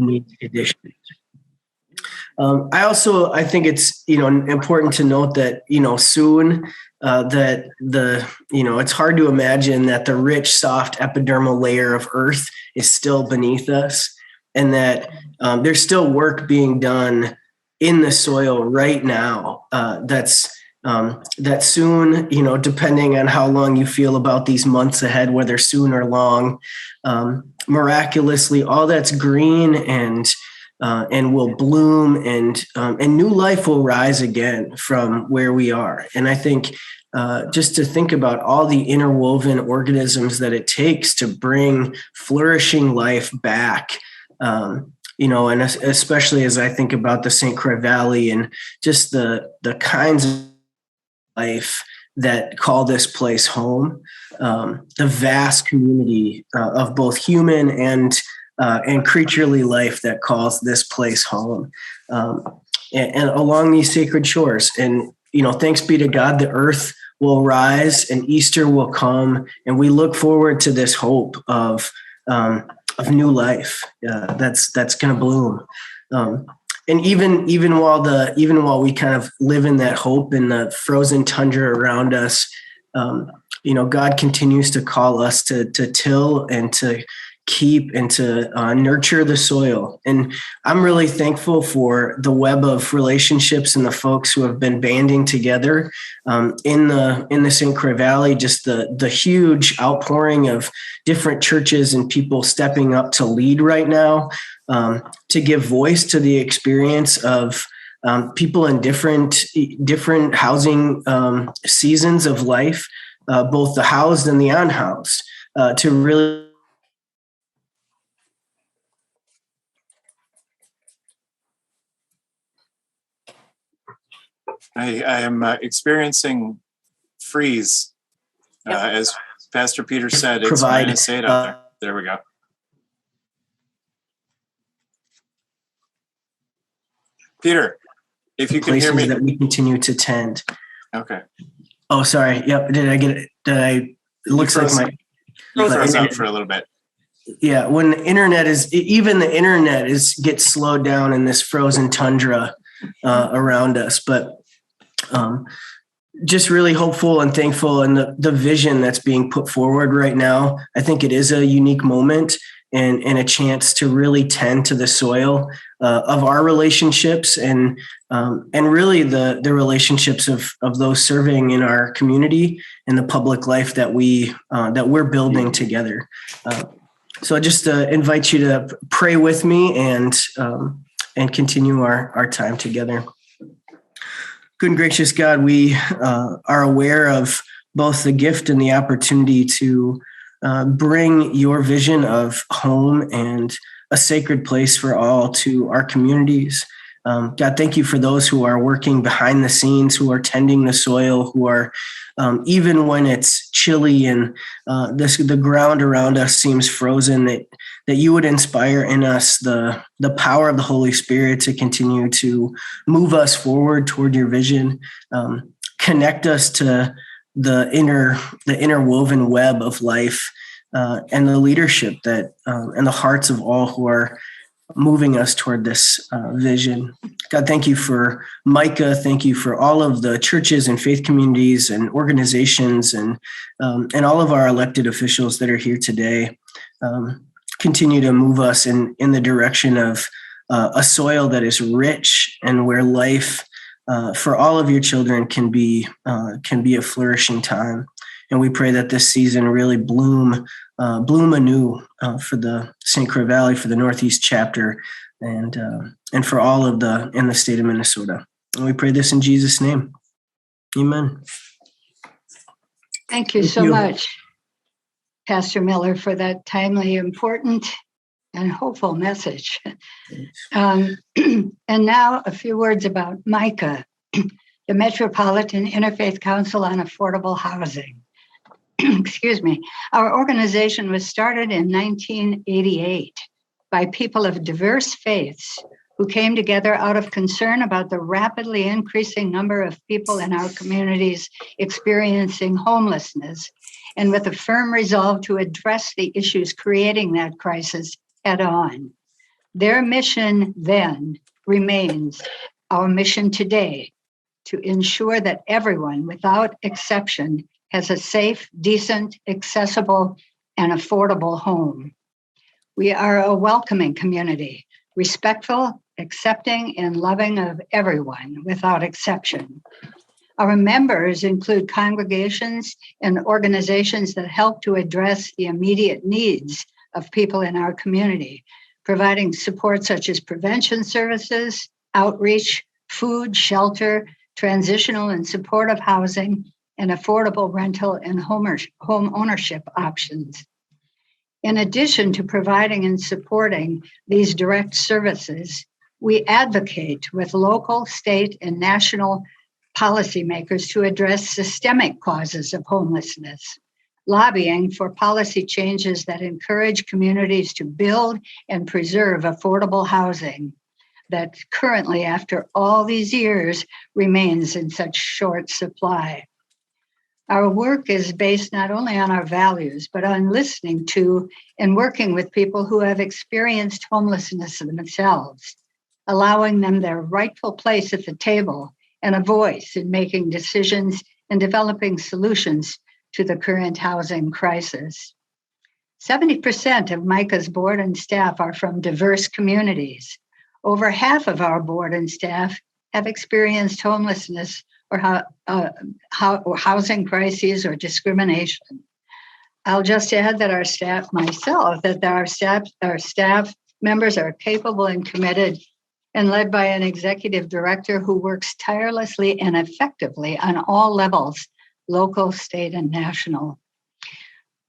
needs conditions. I think it's, important to note that, soon that it's hard to imagine that the rich, soft epidermal layer of earth is still beneath us, and that there's still work being done in the soil right now. That soon, depending on how long you feel about these months ahead, whether soon or long, miraculously, all that's green and will bloom, and new life will rise again from where we are. And I think just to think about all the interwoven organisms that it takes to bring flourishing life back, and especially as I think about the St. Croix Valley and just the kinds of life that call this place home, the vast community of both human and creaturely life that calls this place home, and along these sacred shores. And, thanks be to God, the earth will rise and Easter will come. And we look forward to this hope of new life that's going to bloom. And even while we kind of live in that hope in the frozen tundra around us, God continues to call us to till and to keep and to nurture the soil. And I'm really thankful for the web of relationships and the folks who have been banding together in the St. Croix Valley, just the huge outpouring of different churches and people stepping up to lead right now, to give voice to the experience of people in different housing seasons of life, both the housed and the unhoused, to really I am experiencing freeze. As Pastor Peter said, it's -8 out there. There we go. Peter, if you can hear me. That we continue to tend. Okay. Oh, sorry. Yep. Did I get it? It looks like you froze out for a little bit. Yeah. When the internet gets slowed down in this frozen tundra around us, but just really hopeful and thankful, and the vision that's being put forward right now. I think it is a unique moment and a chance to really tend to the soil of our relationships and really the relationships of those serving in our community and the public life that we're building together. So I just invite you to pray with me and continue our time together. Good and gracious God, we are aware of both the gift and the opportunity to bring your vision of home and a sacred place for all to our communities. God, thank you for those who are working behind the scenes, who are tending the soil, who are, even when it's chilly and the ground around us seems frozen, that you would inspire in us the power of the Holy Spirit to continue to move us forward toward your vision, connect us to the interwoven web of life, and the leadership that and the hearts of all who are moving us toward this vision. God, thank you for MICAH. Thank you for all of the churches and faith communities and organizations and all of our elected officials that are here today. Continue to move us in the direction of a soil that is rich and where life for all of your children can be a flourishing time. And we pray that this season really bloom anew for the St. Croix Valley, for the NorthEast Chapter, and for all of in the state of Minnesota. And we pray this in Jesus' name. Amen. Thank you so much, Pastor Miller, for that timely, important, and hopeful message. And now a few words about MICAH, the Metropolitan Interfaith Council on Affordable Housing. Excuse me. Our organization was started in 1988 by people of diverse faiths who came together out of concern about the rapidly increasing number of people in our communities experiencing homelessness, and with a firm resolve to address the issues creating that crisis head on. Their mission then remains our mission today, to ensure that everyone, without exception, has a safe, decent, accessible, and affordable home. We are a welcoming community, respectful, accepting, and loving of everyone without exception. Our members include congregations and organizations that help to address the immediate needs of people in our community, providing support such as prevention services, outreach, food, shelter, transitional and supportive housing, and affordable rental and home ownership options. In addition to providing and supporting these direct services, we advocate with local, state, and national policymakers to address systemic causes of homelessness, lobbying for policy changes that encourage communities to build and preserve affordable housing that currently, after all these years, remains in such short supply. Our work is based not only on our values, but on listening to and working with people who have experienced homelessness themselves, allowing them their rightful place at the table and a voice in making decisions and developing solutions to the current housing crisis. 70% of MICAH's board and staff are from diverse communities. Over half of our board and staff have experienced homelessness or housing crises or discrimination. I'll just add that our staff members are capable and committed and led by an executive director who works tirelessly and effectively on all levels, local, state, and national.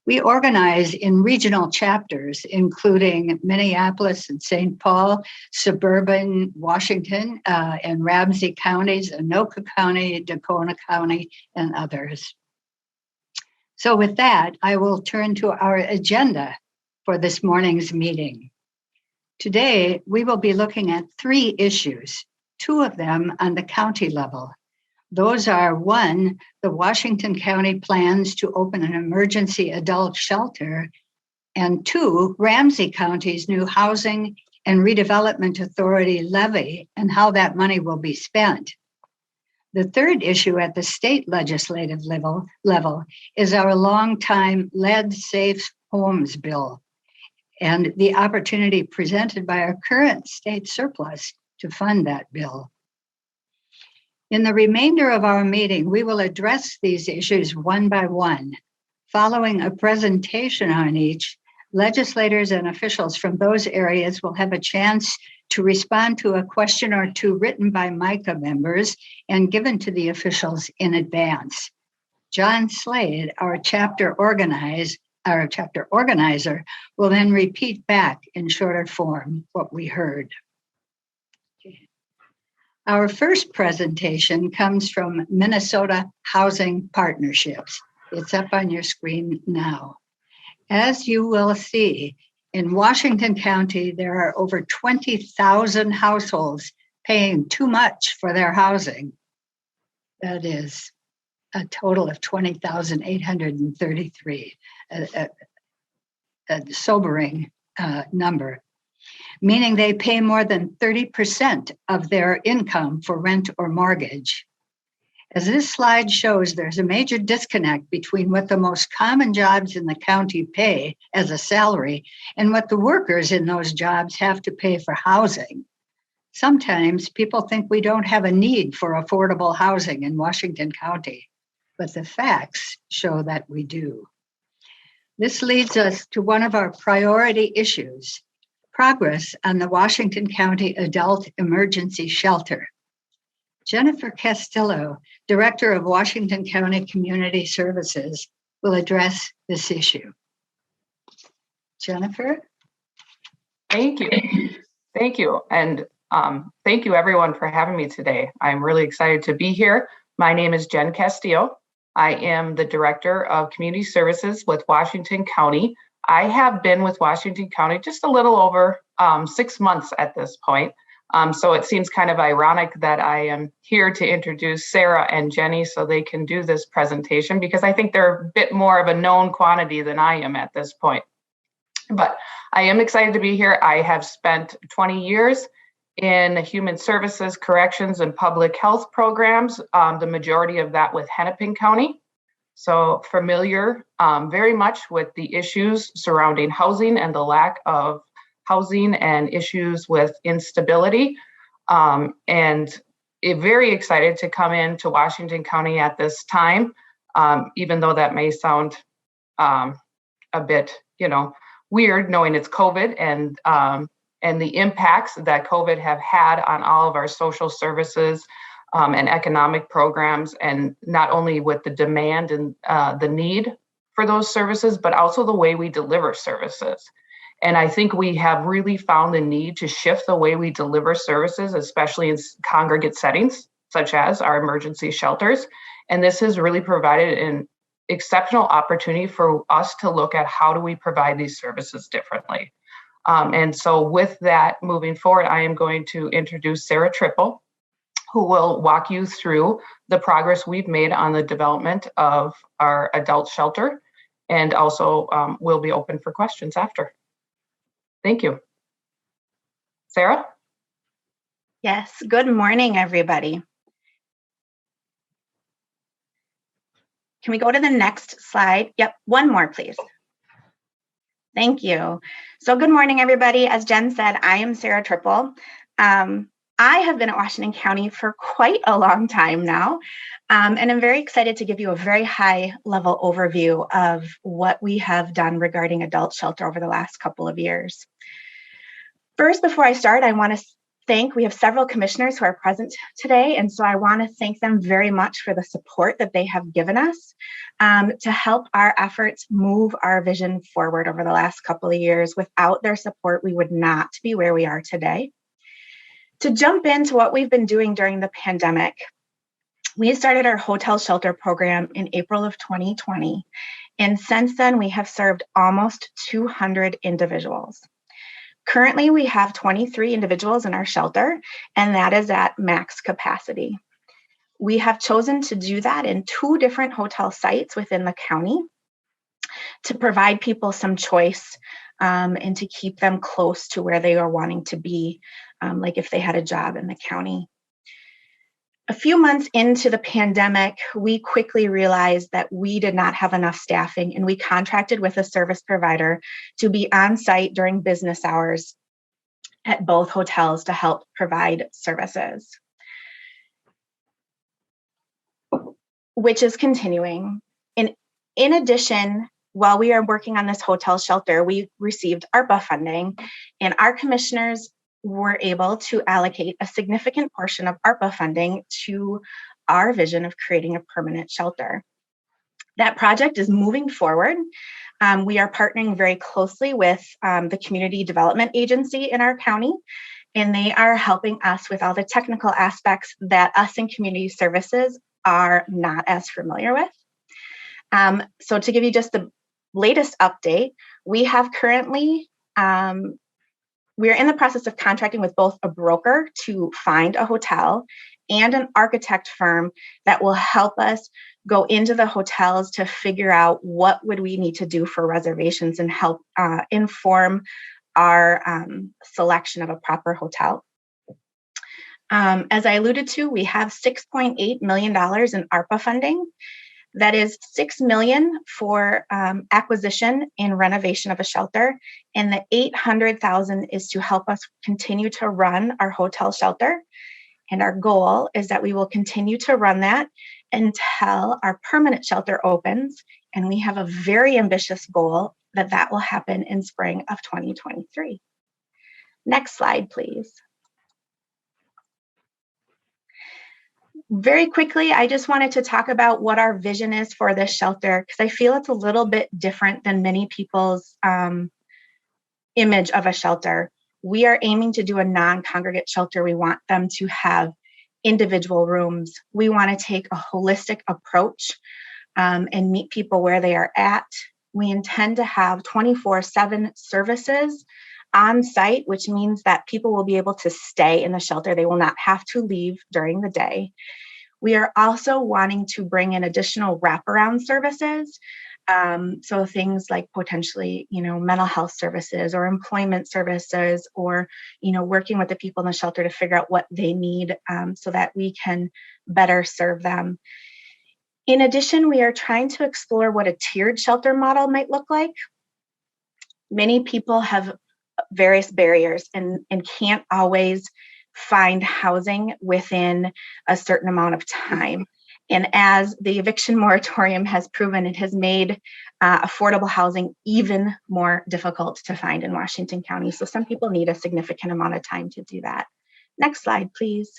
We organize in regional chapters, including Minneapolis and St. Paul, suburban Washington, and Ramsey counties, Anoka County, Dakota County, and others. So with that, I will turn to our agenda for this morning's meeting. Today, we will be looking at 3 issues, 2 of them on the county level. Those are 1, the Washington County plans to open an emergency adult shelter, and 2, Ramsey County's new Housing and Redevelopment Authority levy and how that money will be spent. The 3rd issue at the state legislative level is our longtime Lead Safe Homes bill and the opportunity presented by our current state surplus to fund that bill. In the remainder of our meeting, we will address these issues one by one. Following a presentation on each, legislators and officials from those areas will have a chance to respond to a question or 2 written by MICAH members and given to the officials in advance. John Slade, our chapter organizer, will then repeat back in shorter form what we heard. Our first presentation comes from Minnesota Housing Partnerships. It's up on your screen now. As you will see, in Washington County, there are over 20,000 households paying too much for their housing. That is a total of 20,833, a sobering number, meaning they pay more than 30% of their income for rent or mortgage. As this slide shows, there's a major disconnect between what the most common jobs in the county pay as a salary and what the workers in those jobs have to pay for housing. Sometimes people think we don't have a need for affordable housing in Washington County, but the facts show that we do. This leads us to one of our priority issues: progress on the Washington County Adult Emergency Shelter. Jennifer Castillo, Director of Washington County Community Services, will address this issue. Jennifer? Thank you. Thank you. And thank you everyone for having me today. I'm really excited to be here. My name is Jen Castillo. I am the Director of Community Services with Washington County. I have been with Washington County just a little over 6 months at this point. So it seems kind of ironic that I am here to introduce Sarah and Jenny so they can do this presentation, because I think they're a bit more of a known quantity than I am at this point. But I am excited to be here. I have spent 20 years in human services, corrections, and public health programs, the majority of that with Hennepin County. So familiar very much with the issues surrounding housing and the lack of housing and issues with instability. And very excited to come into Washington County at this time, even though that may sound a bit, weird knowing it's COVID and the impacts that COVID have had on all of our social services and economic programs, and not only with the demand and the need for those services, but also the way we deliver services. And I think we have really found the need to shift the way we deliver services, especially in congregate settings, such as our emergency shelters. And this has really provided an exceptional opportunity for us to look at how do we provide these services differently. And so with that, moving forward, I am going to introduce Sarah Triple, who will walk you through the progress we've made on the development of our adult shelter, and also we'll be open for questions after. Thank you. Sarah? Yes, good morning, everybody. Can we go to the next slide? Yep, one more, please. Thank you. So good morning, everybody. As Jen said, I am Sarah Triple. I have been at Washington County for quite a long time now, and I'm very excited to give you a very high-level overview of what we have done regarding adult shelter over the last couple of years. First, before I start, I want to we have several commissioners who are present today, and so I want to thank them very much for the support that they have given us to help our efforts move our vision forward over the last couple of years. Without their support, we would not be where we are today. To jump into what we've been doing during the pandemic, we started our hotel shelter program in April of 2020, and since then we have served almost 200 individuals. Currently, we have 23 individuals in our shelter, and that is at max capacity. We have chosen to do that in 2 different hotel sites within the county to provide people some choice and to keep them close to where they are wanting to be, like if they had a job in the county. A few months into the pandemic, we quickly realized that we did not have enough staffing, and we contracted with a service provider to be on site during business hours at both hotels to help provide services, which is continuing. In addition, while we are working on this hotel shelter, we received ARPA funding, and our commissioners were able to allocate a significant portion of ARPA funding to our vision of creating a permanent shelter. That project is moving forward. We are partnering very closely with the Community Development Agency in our county, and they are helping us with all the technical aspects that us in community services are not as familiar with. So to give you just the latest update, we have currently we're in the process of contracting with both a broker to find a hotel and an architect firm that will help us go into the hotels to figure out what would we need to do for reservations and help inform our selection of a proper hotel. As I alluded to, we have $6.8 million in ARPA funding. That is $6 million for acquisition and renovation of a shelter, and the $800,000 is to help us continue to run our hotel shelter. And our goal is that we will continue to run that until our permanent shelter opens, and we have a very ambitious goal that will happen in spring of 2023. Next slide, please. Very quickly, I just wanted to talk about what our vision is for this shelter, because I feel it's a little bit different than many people's image of a shelter. We are aiming to do a non-congregate shelter. We want them to have individual rooms. We want to take a holistic approach and meet people where they are at. We intend to have 24/7 services on site, which means that people will be able to stay in the shelter. They will not have to leave during the day. We are also wanting to bring in additional wraparound services So things like potentially, mental health services or employment services, or, working with the people in the shelter to figure out what they need so that we can better serve them. In addition, we are trying to explore what a tiered shelter model might look like. Many people have various barriers and can't always find housing within a certain amount of time. And as the eviction moratorium has proven, it has made affordable housing even more difficult to find in Washington County. So some people need a significant amount of time to do that. Next slide, please.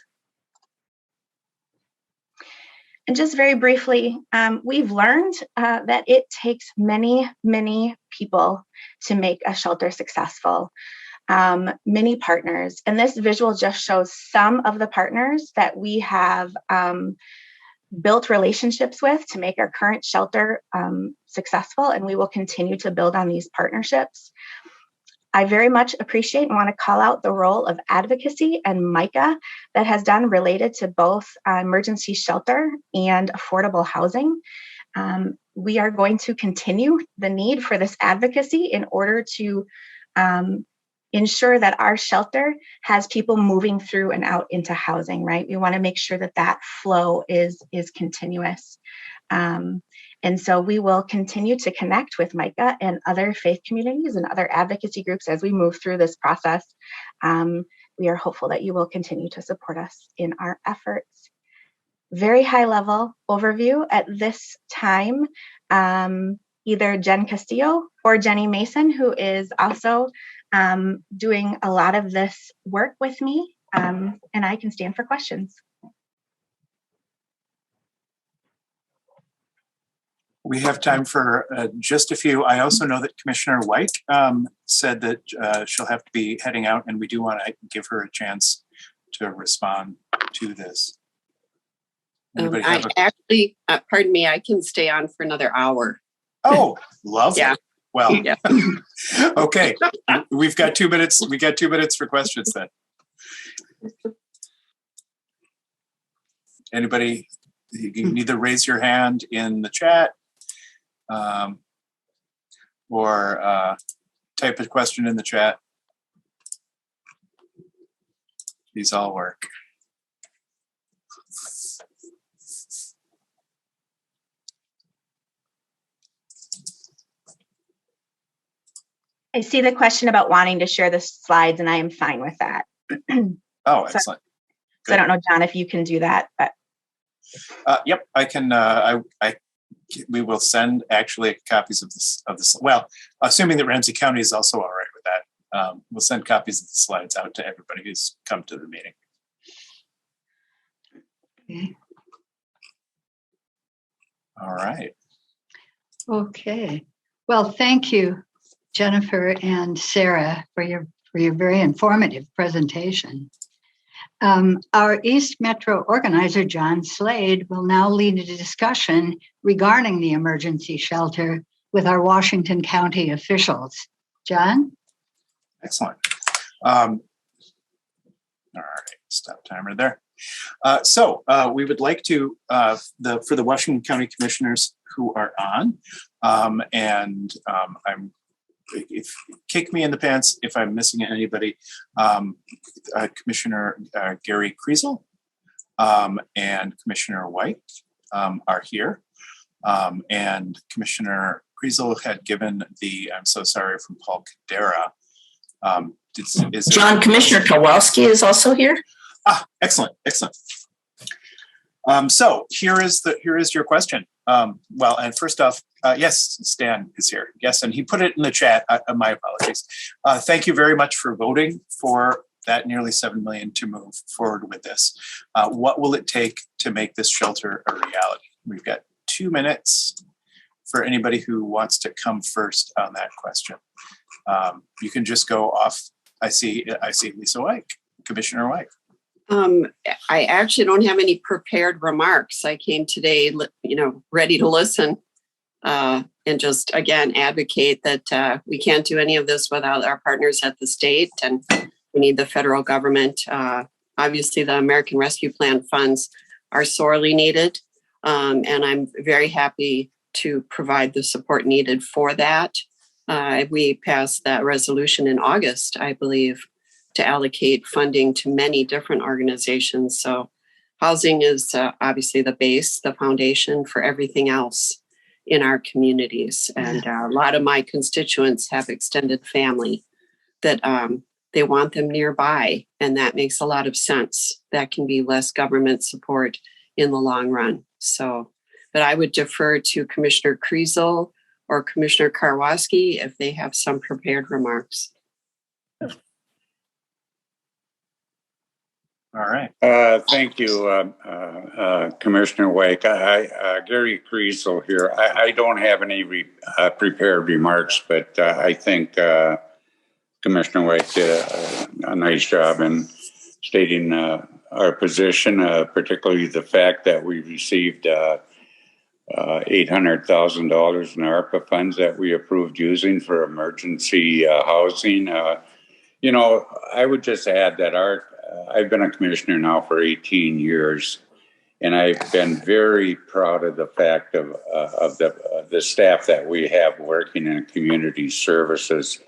And just very briefly, we've learned that it takes many, many people to make a shelter successful. Many partners. And this visual just shows some of the partners that we have built relationships with to make our current shelter successful, and we will continue to build on these partnerships. I very much appreciate and want to call out the role of advocacy and MICAH that has done related to both emergency shelter and affordable housing. We are going to continue the need for this advocacy in order to ensure that our shelter has people moving through and out into housing, right? We want to make sure that that flow is continuous. And so we will continue to connect with MICAH and other faith communities and other advocacy groups as we move through this process. We are hopeful that you will continue to support us in our efforts. Very high level overview at this time. Either Jen Castillo or Jenny Mason, who is also doing a lot of this work with me, and I can stand for questions. We have time for just a few. I also know that Commissioner White said that she'll have to be heading out, and we do want to give her a chance to respond to this. Actually, pardon me, I can stay on for another hour. Oh, lovely. Yeah. Well, yeah. Okay. We've got 2 minutes. We got 2 minutes for questions then. Anybody, you can either raise your hand in the chat or type a question in the chat. These all work. I see the question about wanting to share the slides, and I am fine with that. Oh, excellent. So I don't know, John, if you can do that. But yep, I can. We will send actually copies of this. Well, assuming that Ramsey County is also all right with that, we'll send copies of the slides out to everybody who's come to the meeting. Okay. All right. Okay. Well, thank you, Jennifer and Sarah, for your very informative presentation. Our East Metro organizer, John Slade, will now lead a discussion regarding the emergency shelter with our Washington County officials. John? Excellent. All right, stop timer there. So we would like to, for the Washington County Commissioners who are on, kick me in the pants if I'm missing anybody. Commissioner Gary Kriesel and Commissioner White are here. And Commissioner Kriesel had given the I'm so sorry from Paul Cadera. John, Commissioner Kowalski is also here. Ah, excellent, excellent. So here is your question. Well, and first off, yes, Stan is here. Yes, and he put it in the chat. My apologies. Thank you very much for voting for that nearly $7 million to move forward with this. What will it take to make this shelter a reality? We've got 2 minutes for anybody who wants to come first on that question. You can just go off. I see Lisa White, Commissioner White. I actually don't have any prepared remarks. I came today, ready to listen and just, again, advocate that we can't do any of this without our partners at the state, and we need the federal government. Obviously, the American Rescue Plan funds are sorely needed, and I'm very happy to provide the support needed for that. We passed that resolution in August, I believe, to allocate funding to many different organizations. So housing is obviously the base, the foundation for everything else in our communities. And a lot of my constituents have extended family that they want them nearby. And that makes a lot of sense. That can be less government support in the long run. So, but I would defer to Commissioner Kriesel or Commissioner Karwoski if they have some prepared remarks. All right. Thank you, Commissioner Wake. Gary Kriesel here. I don't have any prepared remarks, but I think Commissioner Wake did a nice job in stating our position, particularly the fact that we received $800,000 in ARPA funds that we approved using for emergency housing. You know, I would just add that I've been a commissioner now for 18 years, and I've been very proud of the fact of the staff that we have working in community services.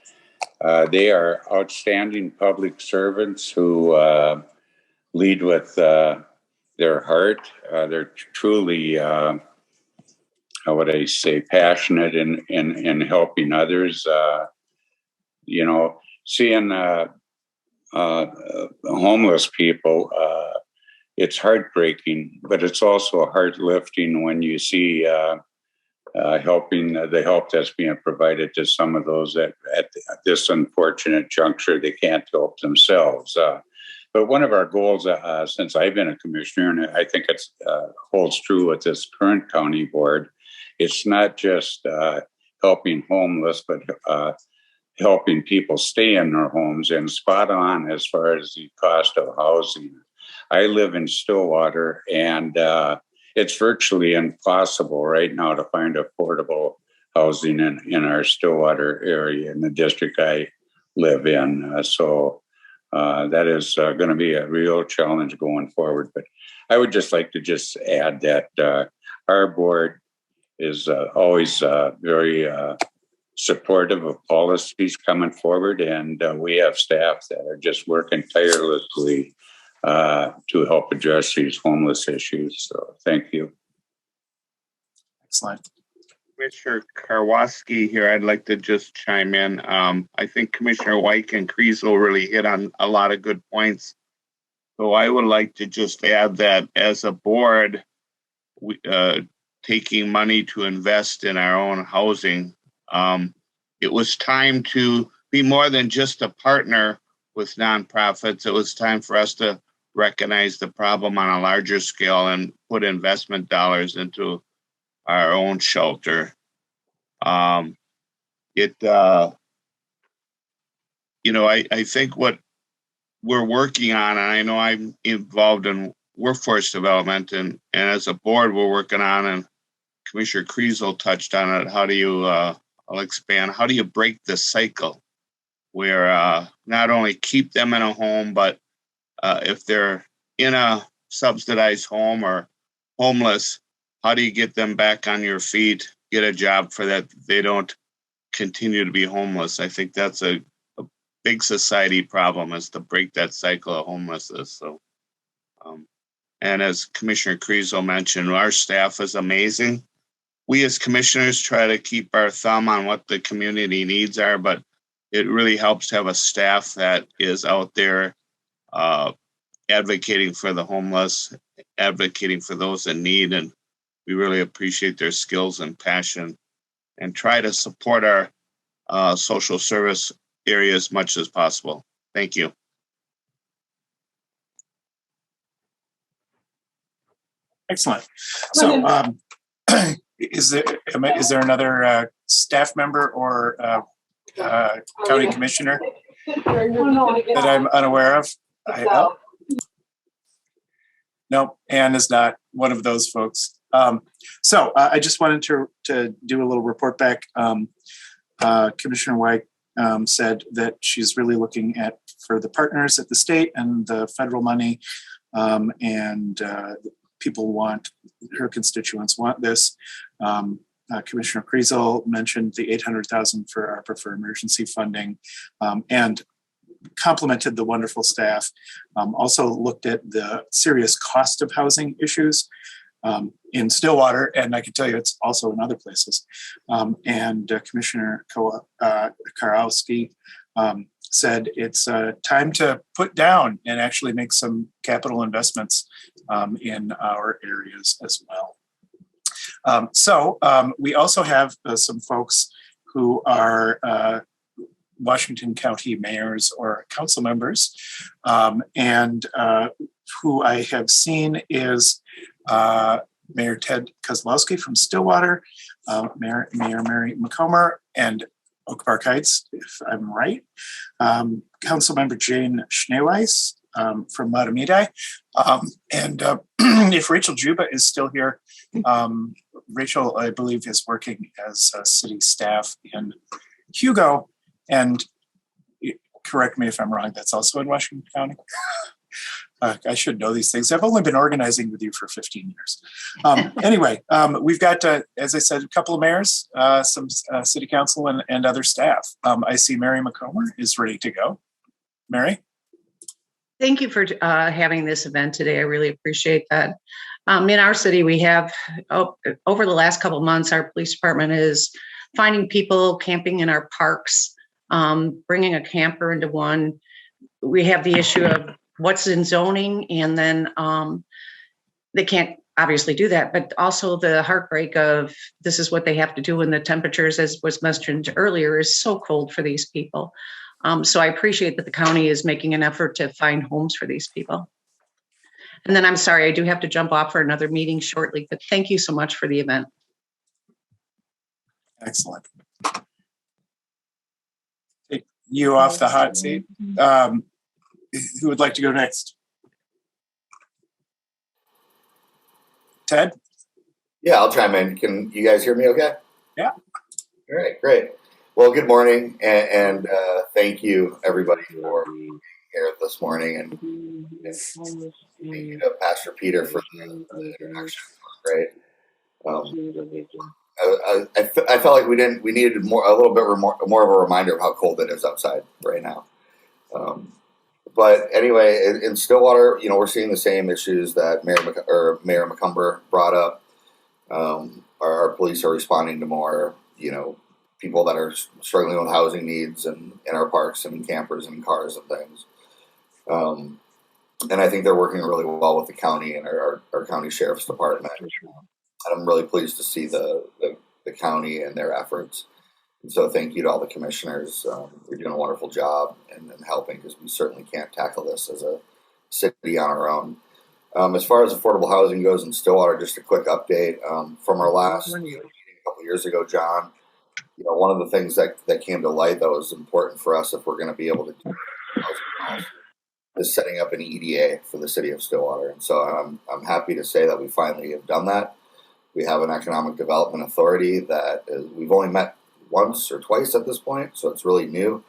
They are outstanding public servants who lead with their heart. They're truly, how would I say, passionate in helping others. You know, seeing homeless people, it's heartbreaking, but it's also heart lifting when you see helping the help that's being provided to some of those that at this unfortunate juncture they can't help themselves. But one of our goals since I've been a commissioner, and I think it holds true with this current county board, it's not just helping homeless, but helping people stay in their homes, and spot on as far as the cost of housing. I live in Stillwater, and it's virtually impossible right now to find affordable housing in our Stillwater area in the district I live in. So that is going to be a real challenge going forward. But I would just like to add that our board is always very supportive of policies coming forward, and we have staff that are just working tirelessly to help address these homeless issues. So thank you. Excellent. Commissioner Karwoski here. I'd like to just chime in. I think Commissioner White and Kriesel really hit on a lot of good points. So I would like to just add that as a board, we, taking money to invest in our own housing, it was time to be more than just a partner with nonprofits. It was time for us to recognize the problem on a larger scale and put investment dollars into our own shelter. I think what we're working on, and I know I'm involved in workforce development, and as a board, we're working on, and Commissioner Kriesel touched on it. How do you, I'll expand, how do you break the cycle where not only keep them in a home, but if they're in a subsidized home or homeless, how do you get them back on your feet, get a job for that they don't continue to be homeless? I think that's a big society problem, is to break that cycle of homelessness. So, and as Commissioner Kriesel mentioned, our staff is amazing. We as commissioners try to keep our thumb on what the community needs are, but it really helps to have a staff that is out there advocating for the homeless, advocating for those in need, and we really appreciate their skills and passion, and try to support our social service area as much as possible. Thank you. Excellent. So is there another staff member or county commissioner that I'm unaware of? No, Ann is not one of those folks. So I just wanted to do a little report back. Commissioner White said that she's really looking for the partners at the state and the federal money, and people her constituents want this. Commissioner Kriesel mentioned the $800,000 for ARPA for emergency funding, and complimented the wonderful staff. Also looked at the serious cost of housing issues in Stillwater, and I can tell you it's also in other places. Commissioner Karowski said it's time to put down and actually make some capital investments in our areas as well. We also have some folks who are Washington County mayors or council members, and who I have seen is Mayor Ted Kozlowski from Stillwater, Mayor Mary McComber, and Oak Park Heights, if I'm right, Councilmember Jane Schneeweiss from Matamidi, and if Rachel Juba is still here, Rachel, I believe, is working as city staff in Hugo, and correct me if I'm wrong, that's also in Washington County. I should know these things. I've only been organizing with you for 15 years. Anyway, we've got, as I said, a couple of mayors, some city council and other staff. I see Mary McComber is ready to go. Mary? Thank you for having this event today. I really appreciate that. In our city, we have, over the last couple of months, our police department is finding people camping in our parks, bringing a camper into one. We have the issue of what's in zoning, and then they can't obviously do that, but also the heartbreak of this is what they have to do when the temperatures, as was mentioned earlier, is so cold for these people. So I appreciate that the county is making an effort to find homes for these people. And then I'm sorry, I do have to jump off for another meeting shortly, but thank you so much for the event. Excellent. Take you off the hot seat. Who would like to go next? Ted? Yeah, I'll chime in. Can you guys hear me okay? Yeah. All right, great. Well, good morning, and thank you, everybody, for being here this morning. And thank you to Pastor Peter for the introduction. Great. I felt like we needed a little bit more of a reminder of how cold it is outside right now. But anyway, in Stillwater, we're seeing the same issues that Mayor McComber brought up. Our police are responding to more, people that are struggling with housing needs and in our parks and in campers and in cars and things. And I think they're working really well with the county and our county sheriff's department. And I'm really pleased to see the county and their efforts. And so thank you to all the commissioners. You're doing a wonderful job and helping, because we certainly can't tackle this as a city on our own. As far as affordable housing goes in Stillwater, just a quick update from our last meeting a couple years ago, John. One of the things that came to light that was important for us, if we're going to be able to do housing, is setting up an EDA for the city of Stillwater. And so I'm happy to say that we finally have done that. We have an economic development authority that we've only met once or twice at this point, so it's really new.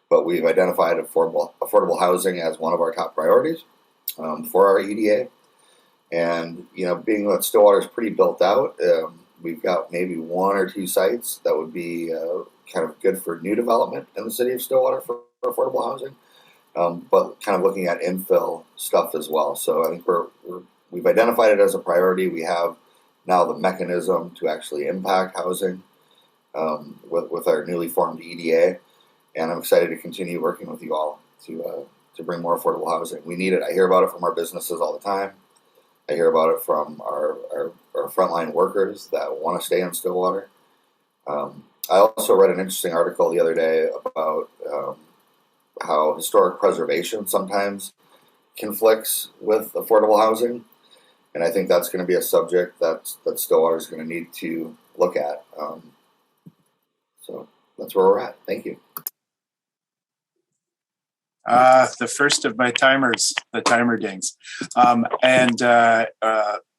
But we've identified affordable housing as one of our top priorities for our EDA. And being that Stillwater is pretty built out, we've got maybe one or two sites that would be kind of good for new development in the city of Stillwater for affordable housing, but kind of looking at infill stuff as well. So I think we've identified it as a priority. We have now the mechanism to actually impact housing with our newly formed EDA, and I'm excited to continue working with you all to bring more affordable housing. We need it. I hear about it from our businesses all the time. I hear about it from our frontline workers that want to stay in Stillwater. I also read an interesting article the other day about how historic preservation sometimes conflicts with affordable housing. And I think that's going to be a subject that Stillwater is going to need to look at. So that's where we're at. Thank you. The first of my timers, the timer dings.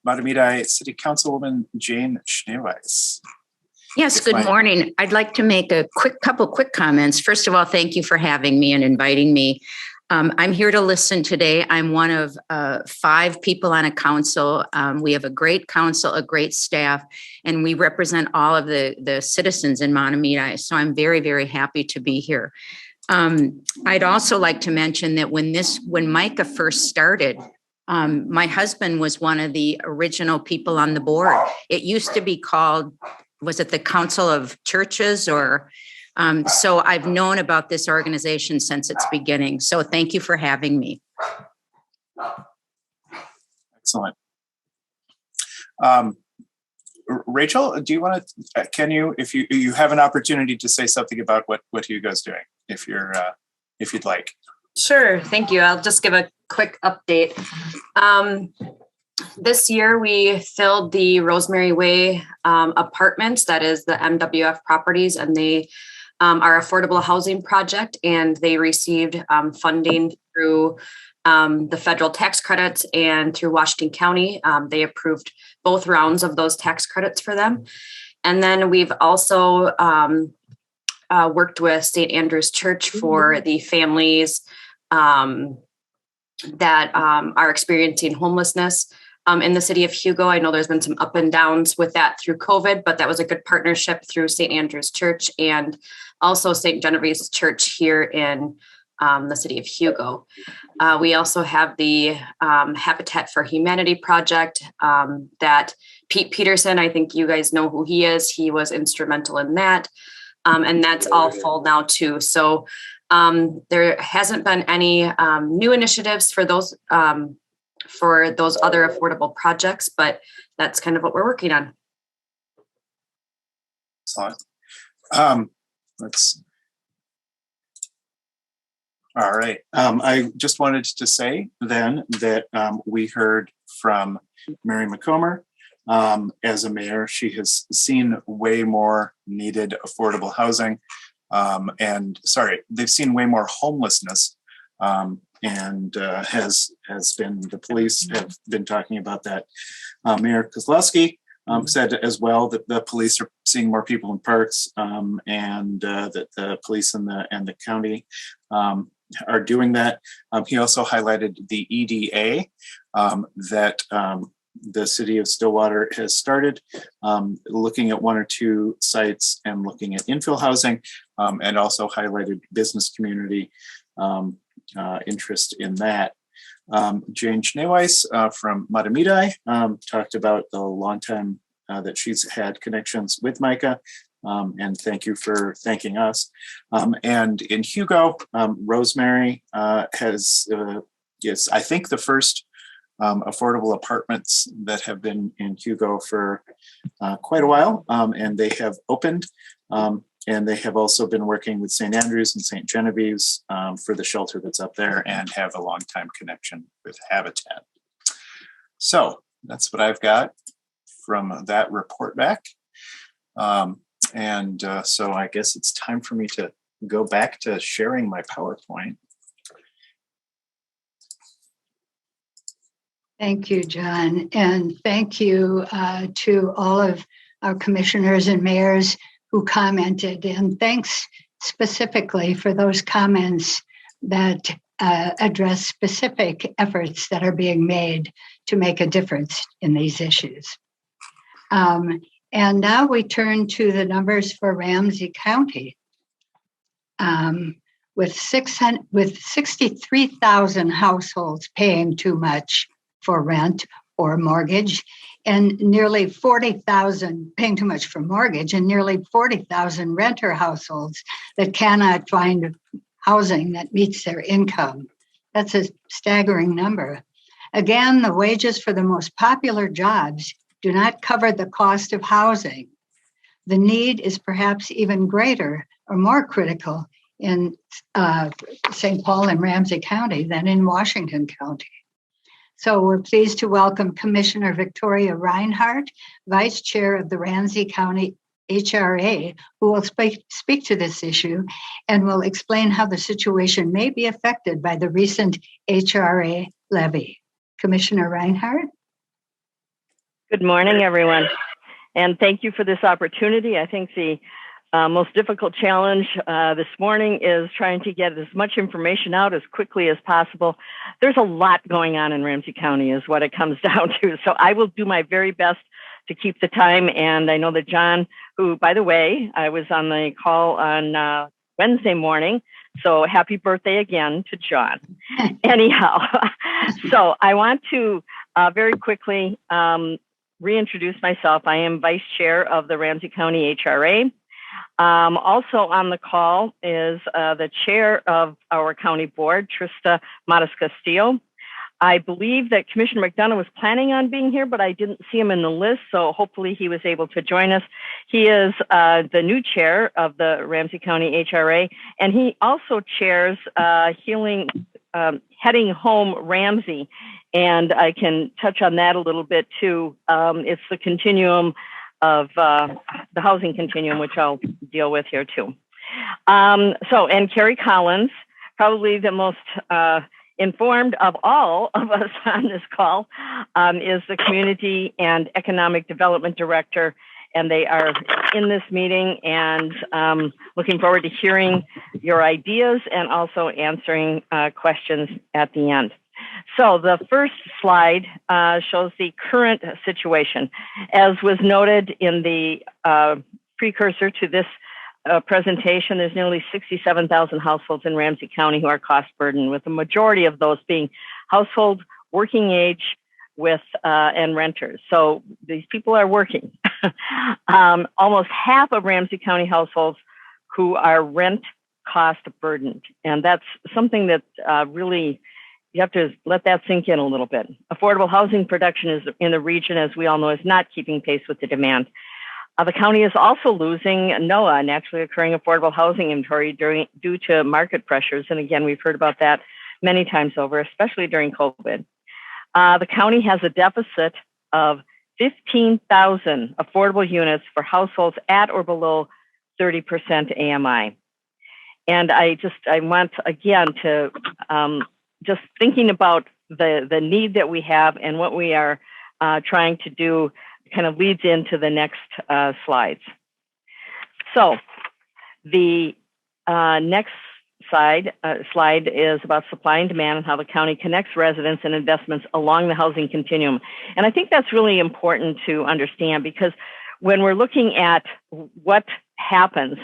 Matamidi City Councilwoman Jane Schneeweiss. Yes, good morning. I'd like to make a couple quick comments. First of all, thank you for having me and inviting me. I'm here to listen today. I'm one of 5 people on a council. We have a great council, a great staff, and we represent all of the citizens in Mahtomedi. So I'm very, very happy to be here. I'd also like to mention that when MICAH first started, my husband was one of the original people on the board. It used to be called, was it the Council of Churches or? So I've known about this organization since its beginning. So thank you for having me. Excellent. Rachel, do you want to, can you, if you have an opportunity to say something about what Hugo's doing, if you'd like. Sure, thank you. I'll just give a quick update. This year we filled the Rosemary Way apartments, that is the MWF properties, and they are affordable housing project, and they received funding through the federal tax credits and through Washington County. They approved both rounds of those tax credits for them. And then we've also worked with St. Andrew's Church for the families that are experiencing homelessness in the city of Hugo. I know there's been some up and downs with that through COVID, but that was a good partnership through St. Andrew's Church and also St. Genevieve's Church here in the city of Hugo. We also have the Habitat for Humanity project that Pete Peterson, I think you guys know who he is. He was instrumental in that. And that's all full now too. So there hasn't been any new initiatives for those other affordable projects, but that's kind of what we're working on. Excellent. All right. I just wanted to say then that we heard from Mary McComber. As a mayor, she has seen way more needed affordable housing. They've seen way more homelessness. And has been, the police have been talking about that. Mayor Kozlowski said as well that the police are seeing more people in parks, and that the police and the county are doing that. He also highlighted the EDA that the city of Stillwater has started looking at 1 or 2 sites and looking at infill housing, and also highlighted business community interest in that. Jane Schneeweiss from Mahtomedi talked about the long time that she's had connections with MICAH, and thank you for thanking us. And in Hugo, Rosemary has, I think, the first affordable apartments that have been in Hugo for quite a while, and they have opened. And they have also been working with St. Andrews and St. Genevieve's for the shelter that's up there, and have a long time connection with Habitat. So that's what I've got from that report back. So I guess it's time for me to go back to sharing my PowerPoint. Thank you, John. And thank you to all of our commissioners and mayors who commented. And thanks specifically for those comments that address specific efforts that are being made to make a difference in these issues. And now we turn to the numbers for Ramsey County. With 63,000 households paying too much for rent or mortgage, and nearly 40,000 paying too much for mortgage, and nearly 40,000 renter households that cannot find housing that meets their income. That's a staggering number. Again, the wages for the most popular jobs do not cover the cost of housing. The need is perhaps even greater or more critical in St. Paul and Ramsey County than in Washington County. So we're pleased to welcome Commissioner Victoria Reinhardt, Vice Chair of the Ramsey County HRA, who will speak to this issue and will explain how the situation may be affected by the recent HRA levy. Commissioner Reinhardt? Good morning, everyone. And thank you for this opportunity. I think the most difficult challenge this morning is trying to get as much information out as quickly as possible. There's a lot going on in Ramsey County is what it comes down to. So I will do my very best to keep the time. And I know that John, who, by the way, I was on the call on Wednesday morning. So happy birthday again to John. Anyhow, so I want to very quickly reintroduce myself. I am vice chair of the Ramsey County HRA. Also on the call is the chair of our county board, Trista Matas-Castillo. I believe that Commissioner McDonough was planning on being here, but I didn't see him in the list, so hopefully he was able to join us. He is the new chair of the Ramsey County HRA, and he also chairs Heading Home Ramsey, and I can touch on that a little bit too. It's the continuum of the housing continuum, which I'll deal with here too. And Carrie Collins, probably the most informed of all of us on this call, is the Community and Economic Development Director, and they are in this meeting, and looking forward to hearing your ideas and also answering questions at the end. So the first slide shows the current situation. As was noted in the precursor to this presentation, there's nearly 67,000 households in Ramsey County who are cost burdened, with the majority of those being households working age with and renters. So these people are working. Almost half of Ramsey County households who are rent cost burdened. And that's something that really, you have to let that sink in a little bit. Affordable housing production is in the region, as we all know, is not keeping pace with the demand. The county is also losing NOAA, naturally occurring affordable housing inventory, due to market pressures. And again, we've heard about that many times over, especially during COVID. The county has a deficit of 15,000 affordable units for households at or below 30% AMI. And I want, again, to just thinking about the need that we have and what we are trying to do kind of leads into the next slides. So the next slide is about supply and demand and how the county connects residents and investments along the housing continuum. And I think that's really important to understand, because when we're looking at what happens,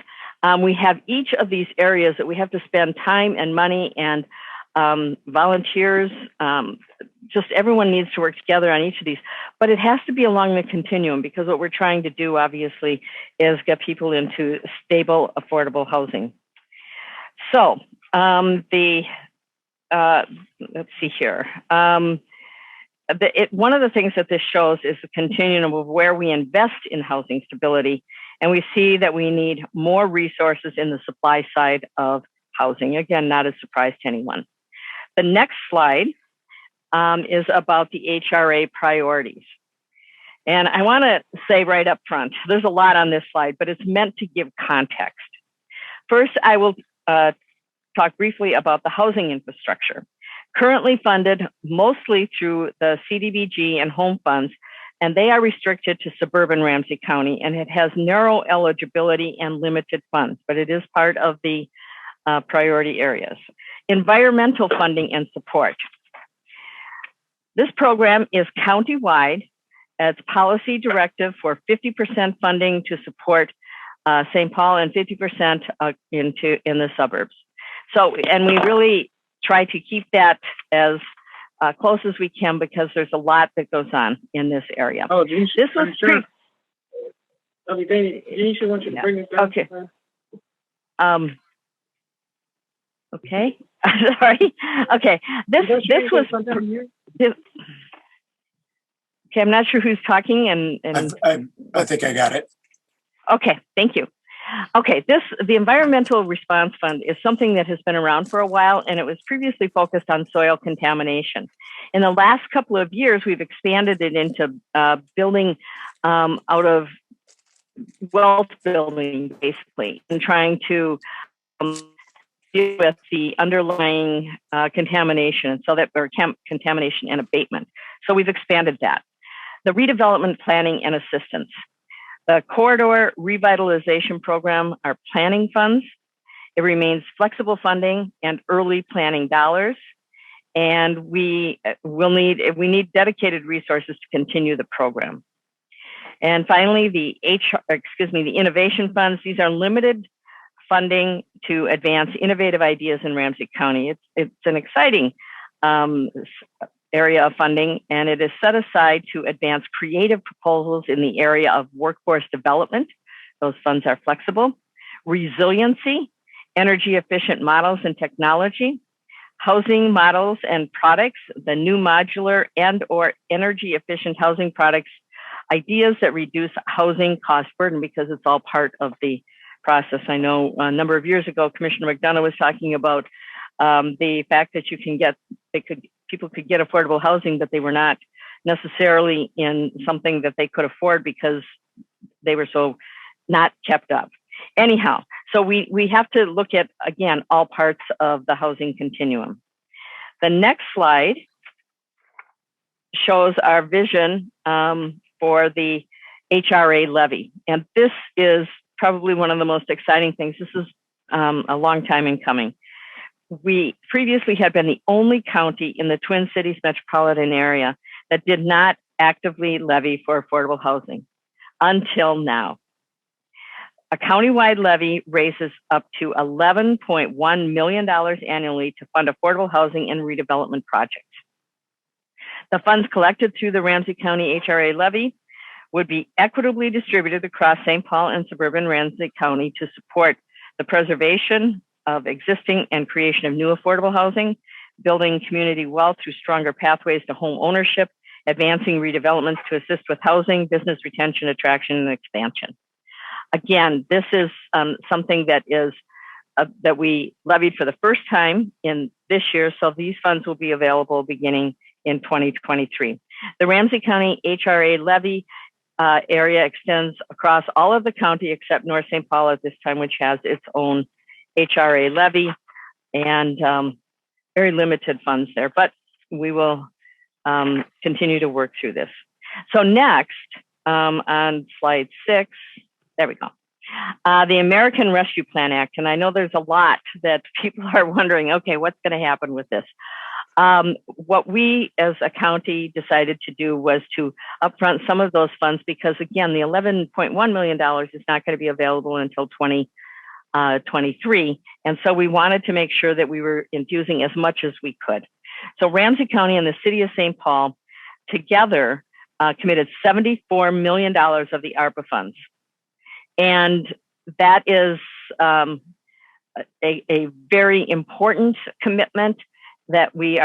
we have each of these areas that we have to spend time and money and volunteers, just everyone needs to work together on each of these, but it has to be along the continuum, because what we're trying to do, obviously, is get people into stable, affordable housing. So let's see here. One of the things that this shows is the continuum of where we invest in housing stability, and we see that we need more resources in the supply side of housing. Again, not a surprise to anyone. The next slide is about the HRA priorities. And I want to say right up front, there's a lot on this slide, but it's meant to give context. First, I will talk briefly about the housing infrastructure. Currently funded mostly through the CDBG and home funds, and they are restricted to suburban Ramsey County, and it has narrow eligibility and limited funds, but it is part of the priority areas. Environmental funding and support. This program is countywide. It's policy directive for 50% funding to support St. Paul and 50% in the suburbs. So, and we really try to keep that as close as we can, because there's a lot that goes on in this area. Oh, Denise, this was sure. Denise, you want you to bring it down? Okay. Okay. Sorry. Okay. This was. Okay, I'm not sure who's talking, and I think I got it. Okay, thank you. Okay, the Environmental Response Fund is something that has been around for a while, and it was previously focused on soil contamination. In the last couple of years, we've expanded it into building out of wealth building, basically, and trying to deal with the underlying contamination, so that contamination and abatement. So we've expanded that. The redevelopment planning and assistance. The Corridor Revitalization Program are planning funds. It remains flexible funding and early planning dollars. And we need dedicated resources to continue the program. And finally, the innovation funds. These are limited funding to advance innovative ideas in Ramsey County. It's an exciting area of funding, and it is set aside to advance creative proposals in the area of workforce development. Those funds are flexible. Resiliency, energy efficient models and technology, housing models and products, the new modular and or energy efficient housing products, ideas that reduce housing cost burden, because it's all part of the process. I know a number of years ago, Commissioner McDonough was talking about the fact that people could get affordable housing, but they were not necessarily in something that they could afford because they were so not kept up. Anyhow, so we have to look at, again, all parts of the housing continuum. The next slide shows our vision for the HRA levy. And this is probably one of the most exciting things. This is a long time in coming. We previously had been the only county in the Twin Cities metropolitan area that did not actively levy for affordable housing until now. A countywide levy raises up to $11.1 million annually to fund affordable housing and redevelopment projects. The funds collected through the Ramsey County HRA levy would be equitably distributed across St. Paul and suburban Ramsey County to support the preservation of existing and creation of new affordable housing, building community wealth through stronger pathways to home ownership, advancing redevelopments to assist with housing, business retention, attraction, and expansion. Again, this is something that is that we levied for the first time in this year, so these funds will be available beginning in 2023. The Ramsey County HRA levy area extends across all of the county except North St. Paul at this time, which has its own HRA levy, and very limited funds there, but we will continue to work through this. So next, on slide 6, there we go. The American Rescue Plan Act, and I know there's a lot that people are wondering, okay, what's going to happen with this? What we as a county decided to do was to upfront some of those funds because, again, the $11.1 million is not going to be available until 2023. And so we wanted to make sure that we were infusing as much as we could. So Ramsey County and the city of St. Paul together committed $74 million of the ARPA funds. And that is a very important commitment that we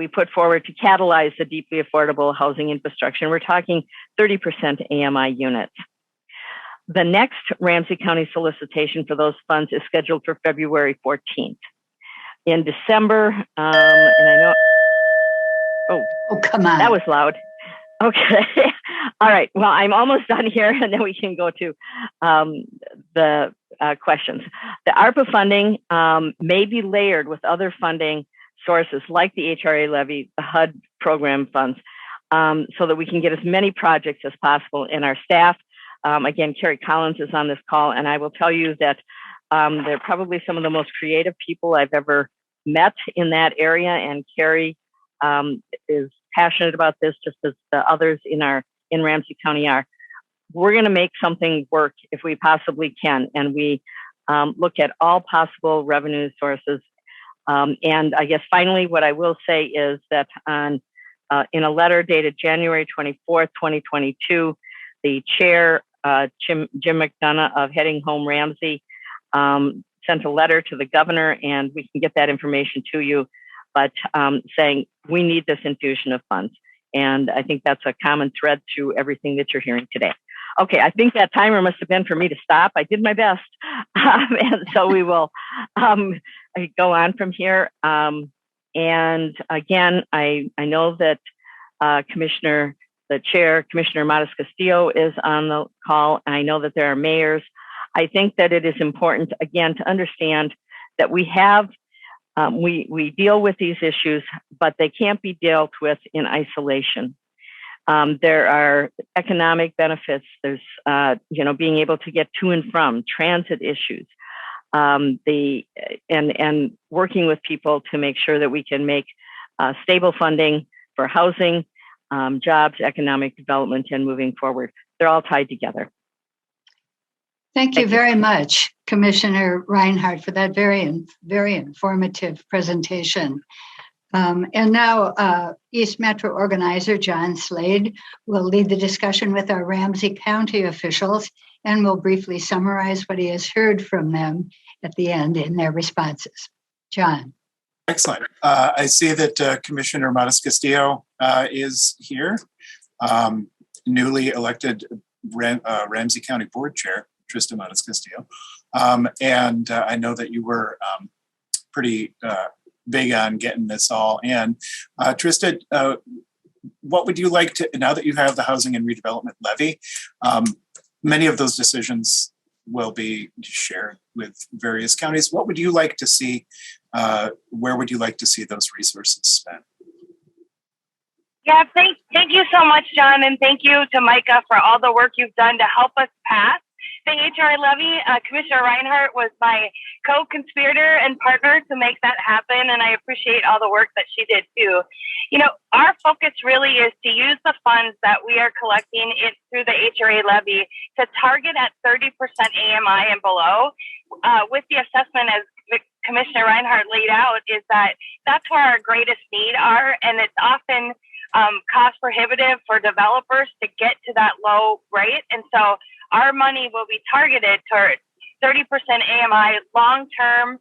put forward to catalyze the deeply affordable housing infrastructure. And we're talking 30% AMI units. The next Ramsey County solicitation for those funds is scheduled for February 14th. In December, and I know, oh, come on. That was loud. Okay. All right. Well, I'm almost done here, and then we can go to the questions. The ARPA funding may be layered with other funding sources like the HRA levy, the HUD program funds, so that we can get as many projects as possible in our staff. Again, Carrie Collins is on this call, and I will tell you that they're probably some of the most creative people I've ever met in that area, and Carrie is passionate about this, just as the others in Ramsey County are. We're going to make something work if we possibly can, and we look at all possible revenue sources. And I guess finally, what I will say is that in a letter dated January 24th, 2022, the chair, Jim McDonough of Heading Home Ramsey, sent a letter to the governor, and we can get that information to you, but saying we need this infusion of funds. And I think that's a common thread through everything that you're hearing today. Okay, I think that timer must have been for me to stop. I did my best. And so we will go on from here. And again, I know that Commissioner Modest Castillo is on the call. And I know that there are mayors. I think that it is important, again, to understand that we have we deal with these issues, but they can't be dealt with in isolation. There are economic benefits. There's, being able to get to and from transit issues. And working with people to make sure that we can make stable funding for housing, jobs, economic development, and moving forward. They're all tied together. Thank you very much, Commissioner Reinhardt, for that very, very informative presentation. And now East Metro organizer John Slade will lead the discussion with our Ramsey County officials and will briefly summarize what he has heard from them at the end in their responses. John. Excellent. I see that Commissioner Matas-Castillo is here, newly elected Ramsey County Board Chair, Trista Matas-Castillo. And I know that you were pretty big on getting this all in. Trista, what would you like to, now that you have the Housing and Redevelopment Levy, many of those decisions will be shared with various counties. What would you like to see? Where would you like to see those resources spent? Yeah, thank you so much, John, and thank you to MICAH for all the work you've done to help us pass the HRA levy. Commissioner Reinhardt was my co-conspirator and partner to make that happen, and I appreciate all the work that she did too. You know, our focus really is to use the funds that we are collecting through the HRA levy to target at 30% AMI and below, with the assessment, as Commissioner Reinhardt laid out, is that that's where our greatest need are, and it's often cost prohibitive for developers to get to that low rate. And so our money will be targeted towards 30% AMI long term.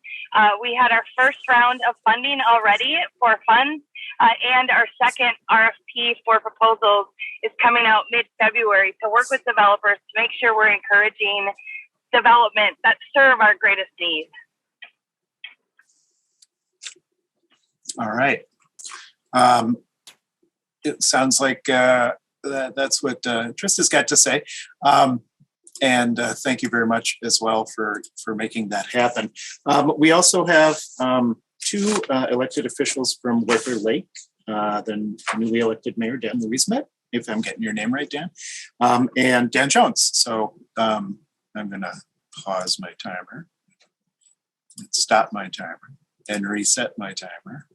We had our first round of funding already for funds, and our second RFP for proposals is coming out mid-February to work with developers to make sure we're encouraging development that serve our greatest needs. All right. It sounds like that's what Trista's got to say. And thank you very much as well for making that happen. We also have two elected officials from White Bear Lake, the newly elected Mayor Dan Louismet, if I'm getting your name right, Dan, and Dan Jones. So I'm going to pause my timer, stop my timer, and reset my timer.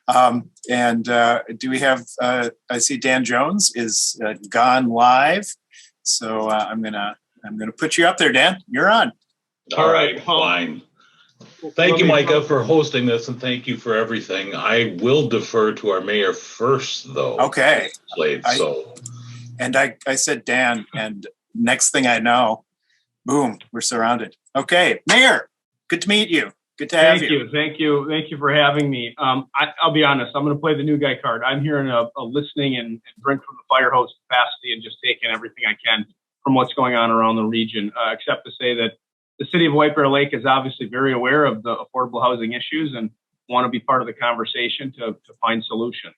Do we have, I see Dan Jones is gone live. So I'm gonna put you up there, Dan. You're on. All right, fine. Thank you, MICAH, for hosting this, and thank you for everything. I will defer to our mayor first, though. Okay. Slade, I said Dan, and next thing I know, boom, we're surrounded. Okay, Mayor, good to meet you. Good to have you. Thank you for having me. I'll be honest, I'm going to play the new guy card. I'm here in a listening and drink from the fire hose capacity and just taking everything I can from what's going on around the region, except to say that the city of White Bear Lake is obviously very aware of the affordable housing issues and want to be part of the conversation to find solutions.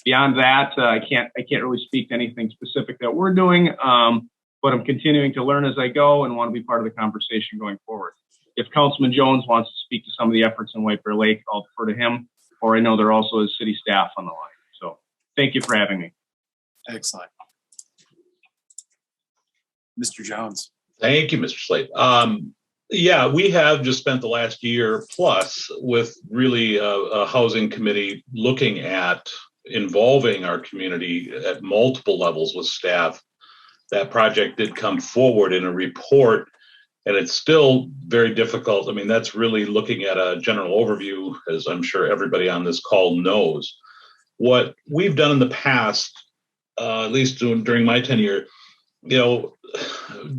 Beyond that, I can't really speak to anything specific that we're doing, but I'm continuing to learn as I go and want to be part of the conversation going forward. If Councilman Jones wants to speak to some of the efforts in White Bear Lake, I'll defer to him, or I know there also is city staff on the line. So thank you for having me. Excellent. Mr. Jones. Thank you, Mr. Slade. Yeah, we have just spent the last year plus with really a housing committee looking at involving our community at multiple levels with staff. That project did come forward in a report, and it's still very difficult. I mean, that's really looking at a general overview, as I'm sure everybody on this call knows. What we've done in the past, at least during my tenure,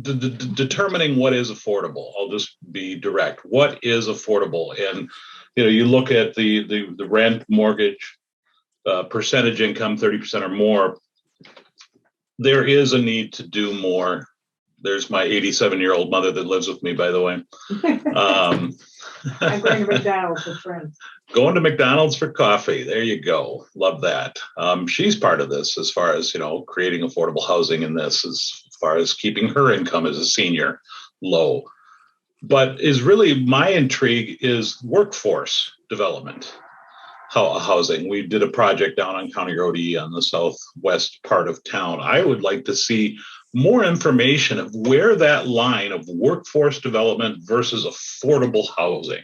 determining what is affordable. I'll just be direct. What is affordable? And you look at the rent, mortgage, percentage income, 30% or more. There is a need to do more. There's my 87-year-old mother that lives with me, by the way. I'm going to McDonald's with friends. Going to McDonald's for coffee. There you go. Love that. She's part of this as far as, creating affordable housing in this, as far as keeping her income as a senior low. But is really my intrigue is workforce development. housing. We did a project down on County Road E on the southwest part of town. I would like to see more information of where that line of workforce development versus affordable housing.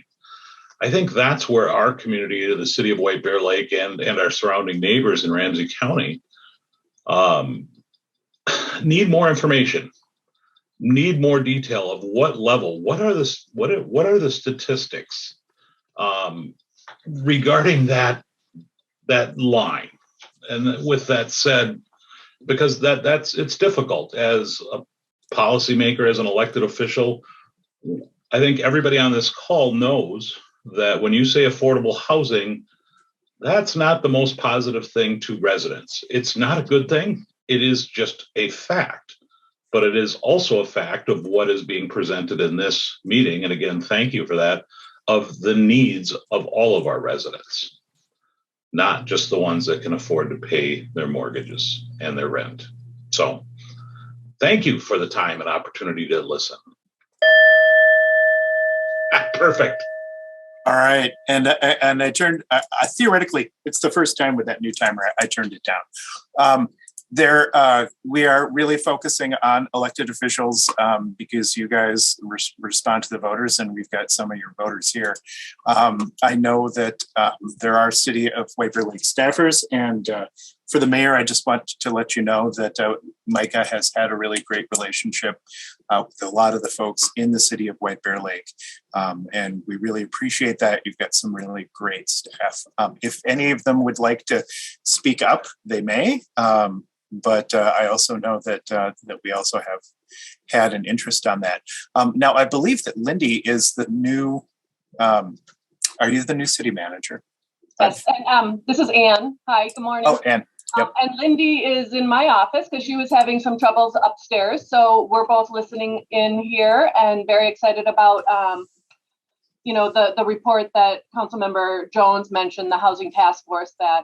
I think that's where our community, the city of White Bear Lake and our surrounding neighbors in Ramsey County, need more information, need more detail of what level, what are the statistics regarding that line. And with that said, because it's difficult as a policymaker, as an elected official. I think everybody on this call knows that when you say affordable housing, that's not the most positive thing to residents. It's not a good thing. It is just a fact, but it is also a fact of what is being presented in this meeting. And again, thank you for that, of the needs of all of our residents, not just the ones that can afford to pay their mortgages and their rent. So thank you for the time and opportunity to listen. Perfect. All right. And I turned, theoretically, it's the first time with that new timer, I turned it down. We are really focusing on elected officials because you guys respond to the voters, and we've got some of your voters here. I know that there are City of White Bear Lake staffers, and for the mayor, I just want to let you know that MICAH has had a really great relationship with a lot of the folks in the City of White Bear Lake, and we really appreciate that. You've got some really great staff. If any of them would like to speak up, they may. But I also know that we also have had an interest on that. Now, I believe that Lindy is the new. Are you the new city manager? Yes, and this is Ann. Hi, good morning. Oh, Ann. Yep. And Lindy is in my office because she was having some troubles upstairs. So we're both listening in here and very excited about, the report that Councilmember Jones mentioned, the housing task force that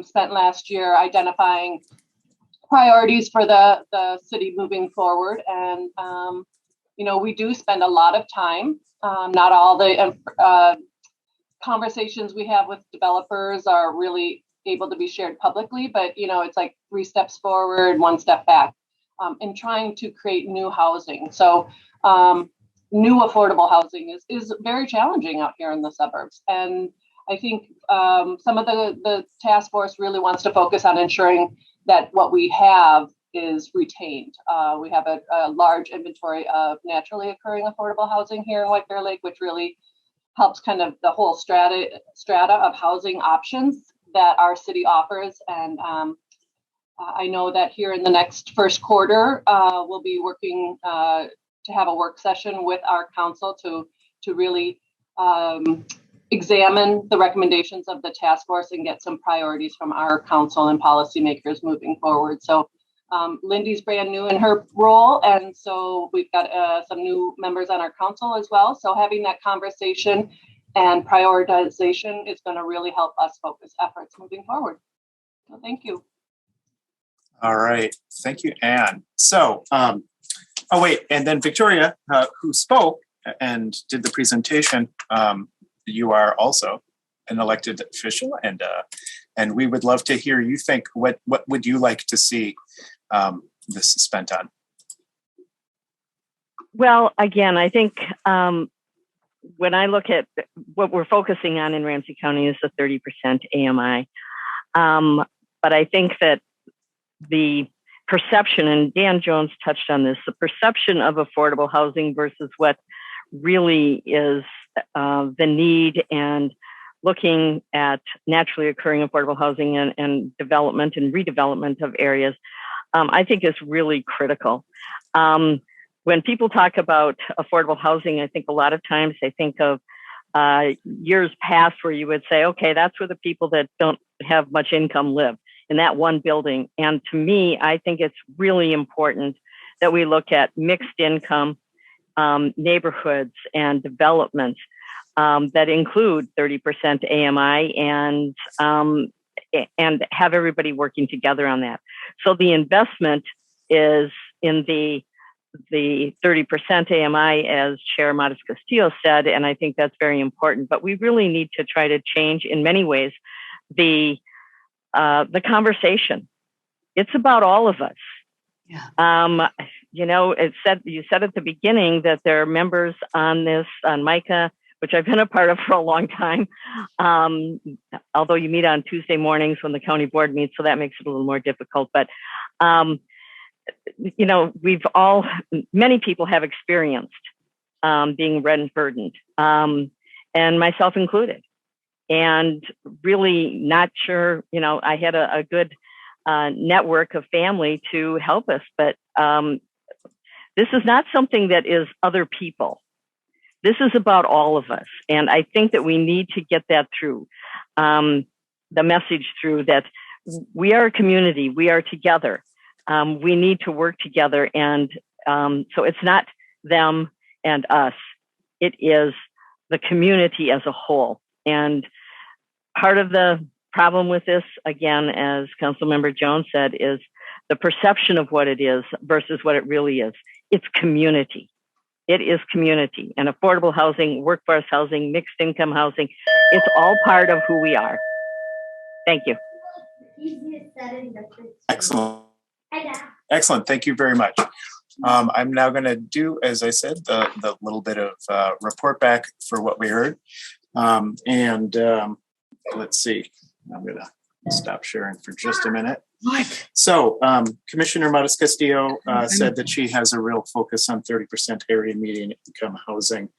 spent last year identifying priorities for the city moving forward. And, we do spend a lot of time. Not all the conversations we have with developers are really able to be shared publicly, but, it's like 3 steps forward, 1 step back in trying to create new housing. So new affordable housing is very challenging out here in the suburbs. And I think some of the task force really wants to focus on ensuring that what we have is retained. We have a large inventory of naturally occurring affordable housing here in White Bear Lake, which really helps kind of the whole strata of housing options that our city offers. And I know that here in the next first quarter, we'll be working to have a work session with our council to really examine the recommendations of the task force and get some priorities from our council and policymakers moving forward. So Lindy's brand new in her role, and so we've got some new members on our council as well. So having that conversation and prioritization is going to really help us focus efforts moving forward. So thank you. All right. Thank you, Ann. So, and then Victoria, who spoke and did the presentation, you are also an elected official, and we would love to hear you think. What would you like to see this spent on? Well, again, I think when I look at what we're focusing on in Ramsey County is the 30% AMI. But I think that the perception, and Dan Jones touched on this, the perception of affordable housing versus what really is the need, and looking at naturally occurring affordable housing and development and redevelopment of areas, I think is really critical. When people talk about affordable housing, I think a lot of times they think of years past where you would say, okay, that's where the people that don't have much income live, in that one building. And to me, I think it's really important that we look at mixed income neighborhoods and developments that include 30% AMI and have everybody working together on that. So the investment is in the the 30% AMI, as Chair Modis Castillo said, and I think that's very important. But we really need to try to change, in many ways, the conversation. It's about all of us. Yeah. You know, you said at the beginning that there are members on MICAH, which I've been a part of for a long time. Although you meet on Tuesday mornings when the county board meets, so that makes it a little more difficult. But you know, many people have experienced being rent burdened, and myself included, and really not sure, you know, I had a good network of family to help us, but this is not something that is other people. This is about all of us. And I think that we need to get that through, the message through, that we are a community, we are together. We need to work together. And so it's not them and us, it is the community as a whole. And part of the problem with this, again, as Councilmember Jones said, is the perception of what it is versus what it really is. It's community. It is community, and affordable housing, workforce housing, mixed income housing. It's all part of who we are. Thank you. Excellent. Excellent. Thank you very much. I'm now going to do, as I said, the little bit of report back for what we heard. Let's see. I'm going to stop sharing for just a minute. So Commissioner Modis Castillo said that she has a real focus on 30% area median income housing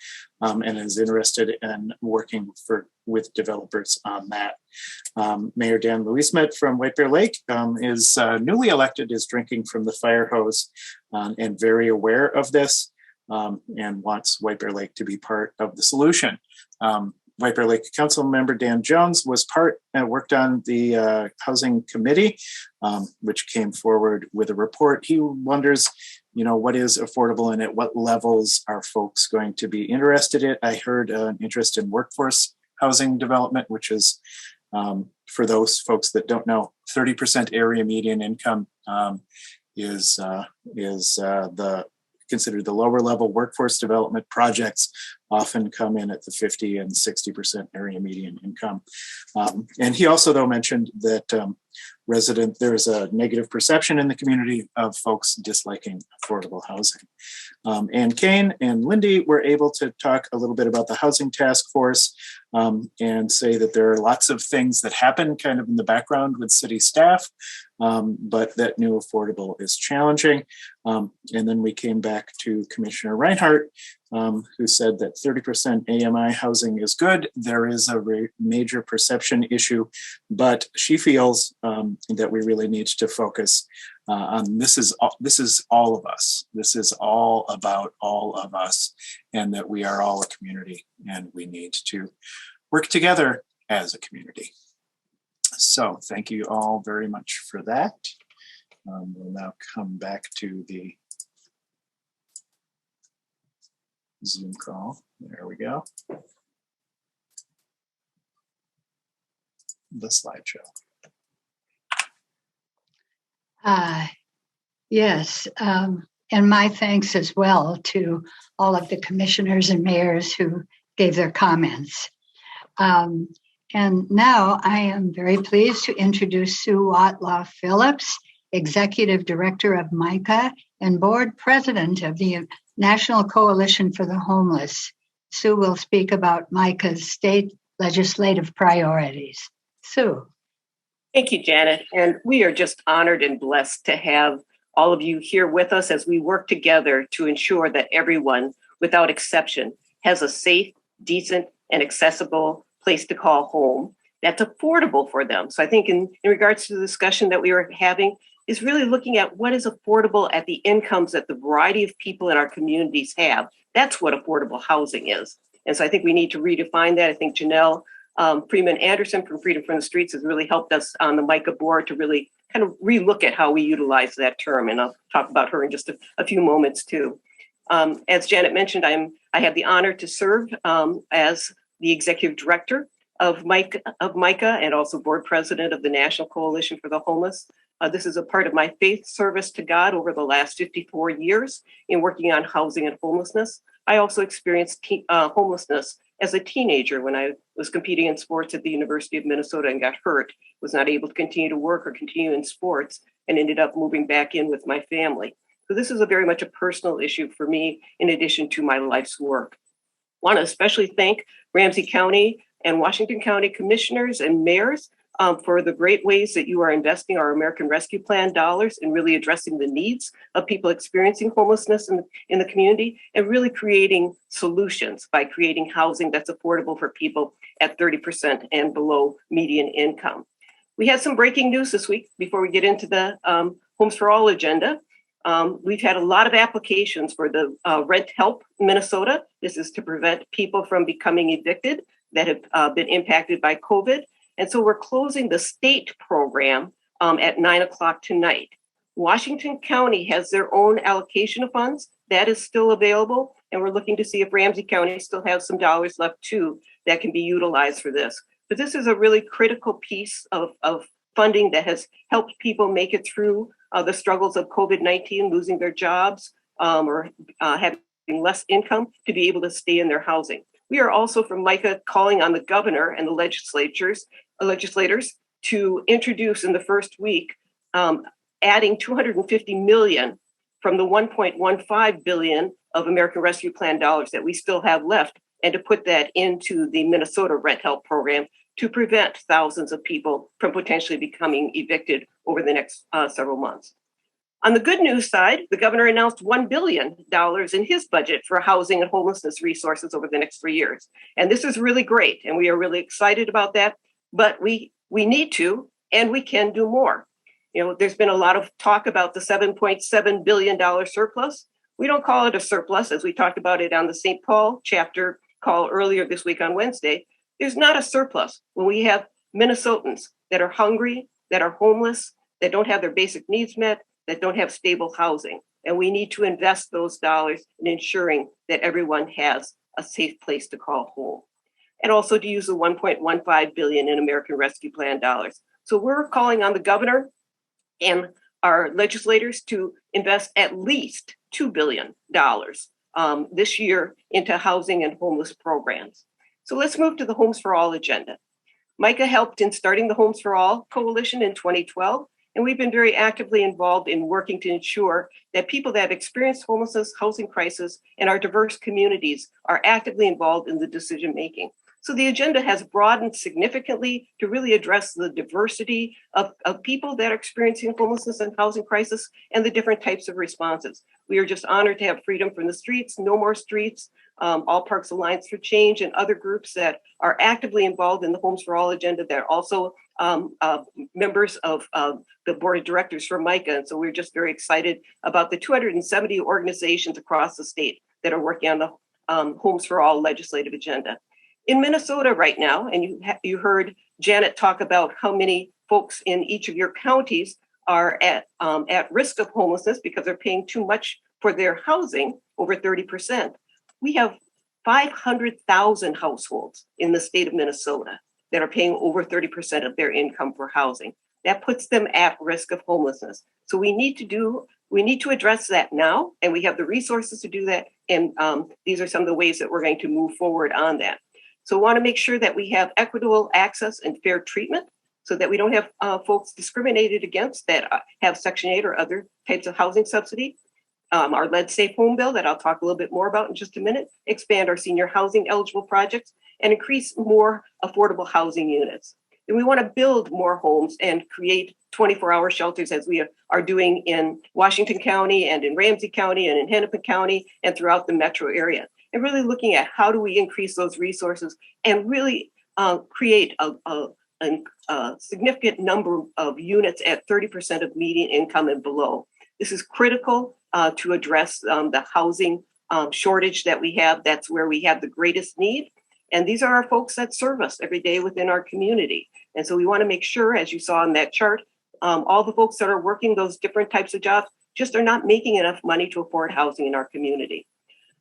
and is interested in working with developers on that. Mayor Dan Louismet from White Bear Lake is newly elected, is drinking from the fire hose and very aware of this and wants White Bear Lake to be part of the solution. White Bear Lake Council member Dan Jones was worked on the housing committee, which came forward with a report. He wonders, you know, what is affordable and at what levels are folks going to be interested in? I heard an interest in workforce housing development, which is, for those folks that don't know, 30% area median income is considered the lower level. Workforce development projects often come in at the 50 and 60% area median income. And he also, though, mentioned that there's a negative perception in the community of folks disliking affordable housing. And Kane and Lindy were able to talk a little bit about the housing task force and say that there are lots of things that happen kind of in the background with city staff, but that new affordable is challenging. And then we came back to Commissioner Reinhardt, who said that 30% AMI housing is good. There is a major perception issue, but she feels that we really need to focus on this is all of us. This is all about all of us, and that we are all a community and we need to work together as a community. So thank you all very much for that. We'll now come back to the Zoom call. There we go. The slideshow. Yes, and my thanks as well to all of the commissioners and mayors who gave their comments. And now I am very pleased to introduce Sue Watlaw Phillips, Executive Director of MICAH and Board President of the National Coalition for the Homeless. Sue will speak about MICAH's state legislative priorities. Sue. Thank you, Janet. And we are just honored and blessed to have all of you here with us as we work together to ensure that everyone, without exception, has a safe, decent, and accessible place to call home that's affordable for them. So I think in regards to the discussion that we were having, is really looking at what is affordable at the incomes that the variety of people in our communities have. That's what affordable housing is. And so I think we need to redefine that. I think Janelle Freeman Anderson from Freedom from the Streets has really helped us on the MICAH board to really kind of relook at how we utilize that term. And I'll talk about her in just a few moments too. As Janet mentioned, I have the honor to serve as the executive director of MICAH and also board president of the National Coalition for the Homeless. This is a part of my faith service to God over the last 54 years in working on housing and homelessness. I also experienced homelessness as a teenager when I was competing in sports at the University of Minnesota and got hurt, was not able to continue to work or continue in sports, and ended up moving back in with my family. So this is a very much a personal issue for me in addition to my life's work. I want to especially thank Ramsey County and Washington County commissioners and mayors for the great ways that you are investing our American Rescue Plan dollars in really addressing the needs of people experiencing homelessness in the community and really creating solutions by creating housing that's affordable for people at 30% and below median income. We had some breaking news this week before we get into the Homes for All agenda. We've had a lot of applications for the Rent Help Minnesota. This is to prevent people from becoming evicted that have been impacted by COVID. And so we're closing the state program at 9 o'clock tonight. Washington County has their own allocation of funds that is still available. And we're looking to see if Ramsey County still has some dollars left too that can be utilized for this. But this is a really critical piece of funding that has helped people make it through the struggles of COVID-19, losing their jobs or having less income to be able to stay in their housing. We are also from MICAH calling on the governor and the legislators to introduce in the first week, adding $250 million from the $1.15 billion of American Rescue Plan dollars that we still have left, and to put that into the Minnesota Rent Help program to prevent thousands of people from potentially becoming evicted over the next several months. On the good news side, the governor announced $1 billion in his budget for housing and homelessness resources over the next 3 years. And this is really great. And we are really excited about that. But we need to, and we can do more. You know, there's been a lot of talk about the $7.7 billion surplus. We don't call it a surplus, as we talked about it on the St. Paul chapter call earlier this week on Wednesday. There's not a surplus when we have Minnesotans that are hungry, that are homeless, that don't have their basic needs met, that don't have stable housing. And we need to invest those dollars in ensuring that everyone has a safe place to call home. And also to use the $1.15 billion in American Rescue Plan dollars. So we're calling on the governor and our legislators to invest at least $2 billion this year into housing and homeless programs. So let's move to the Homes for All agenda. MICAH helped in starting the Homes for All coalition in 2012. And we've been very actively involved in working to ensure that people that have experienced homelessness, housing crisis, and our diverse communities are actively involved in the decision making. So the agenda has broadened significantly to really address the diversity of people that are experiencing homelessness and housing crisis and the different types of responses. We are just honored to have Freedom from the Streets, No More Streets, All Parks Alliance for Change, and other groups that are actively involved in the Homes for All agenda. They're also members of the board of directors for MICAH. And so we're just very excited about the 270 organizations across the state that are working on the Homes for All legislative agenda. In Minnesota right now, and you heard Janet talk about how many folks in each of your counties are at risk of homelessness because they're paying too much for their housing, over 30%. We have 500,000 households in the state of Minnesota that are paying over 30% of their income for housing. That puts them at risk of homelessness. So we need to address that now, and we have the resources to do that. And these are some of the ways that we're going to move forward on that. So we want to make sure that we have equitable access and fair treatment so that we don't have folks discriminated against that have Section 8 or other types of housing subsidy. Our Lead Safe Home Bill that I'll talk a little bit more about in just a minute, expand our senior housing eligible projects and increase more affordable housing units. And we want to build more homes and create 24-hour shelters as we are doing in Washington County and in Ramsey County and in Hennepin County and throughout the metro area. And really looking at how do we increase those resources and really create a significant number of units at 30% of median income and below. This is critical to address the housing shortage that we have. That's where we have the greatest need. And these are our folks that serve us every day within our community. And so we want to make sure, as you saw in that chart, all the folks that are working those different types of jobs just are not making enough money to afford housing in our community.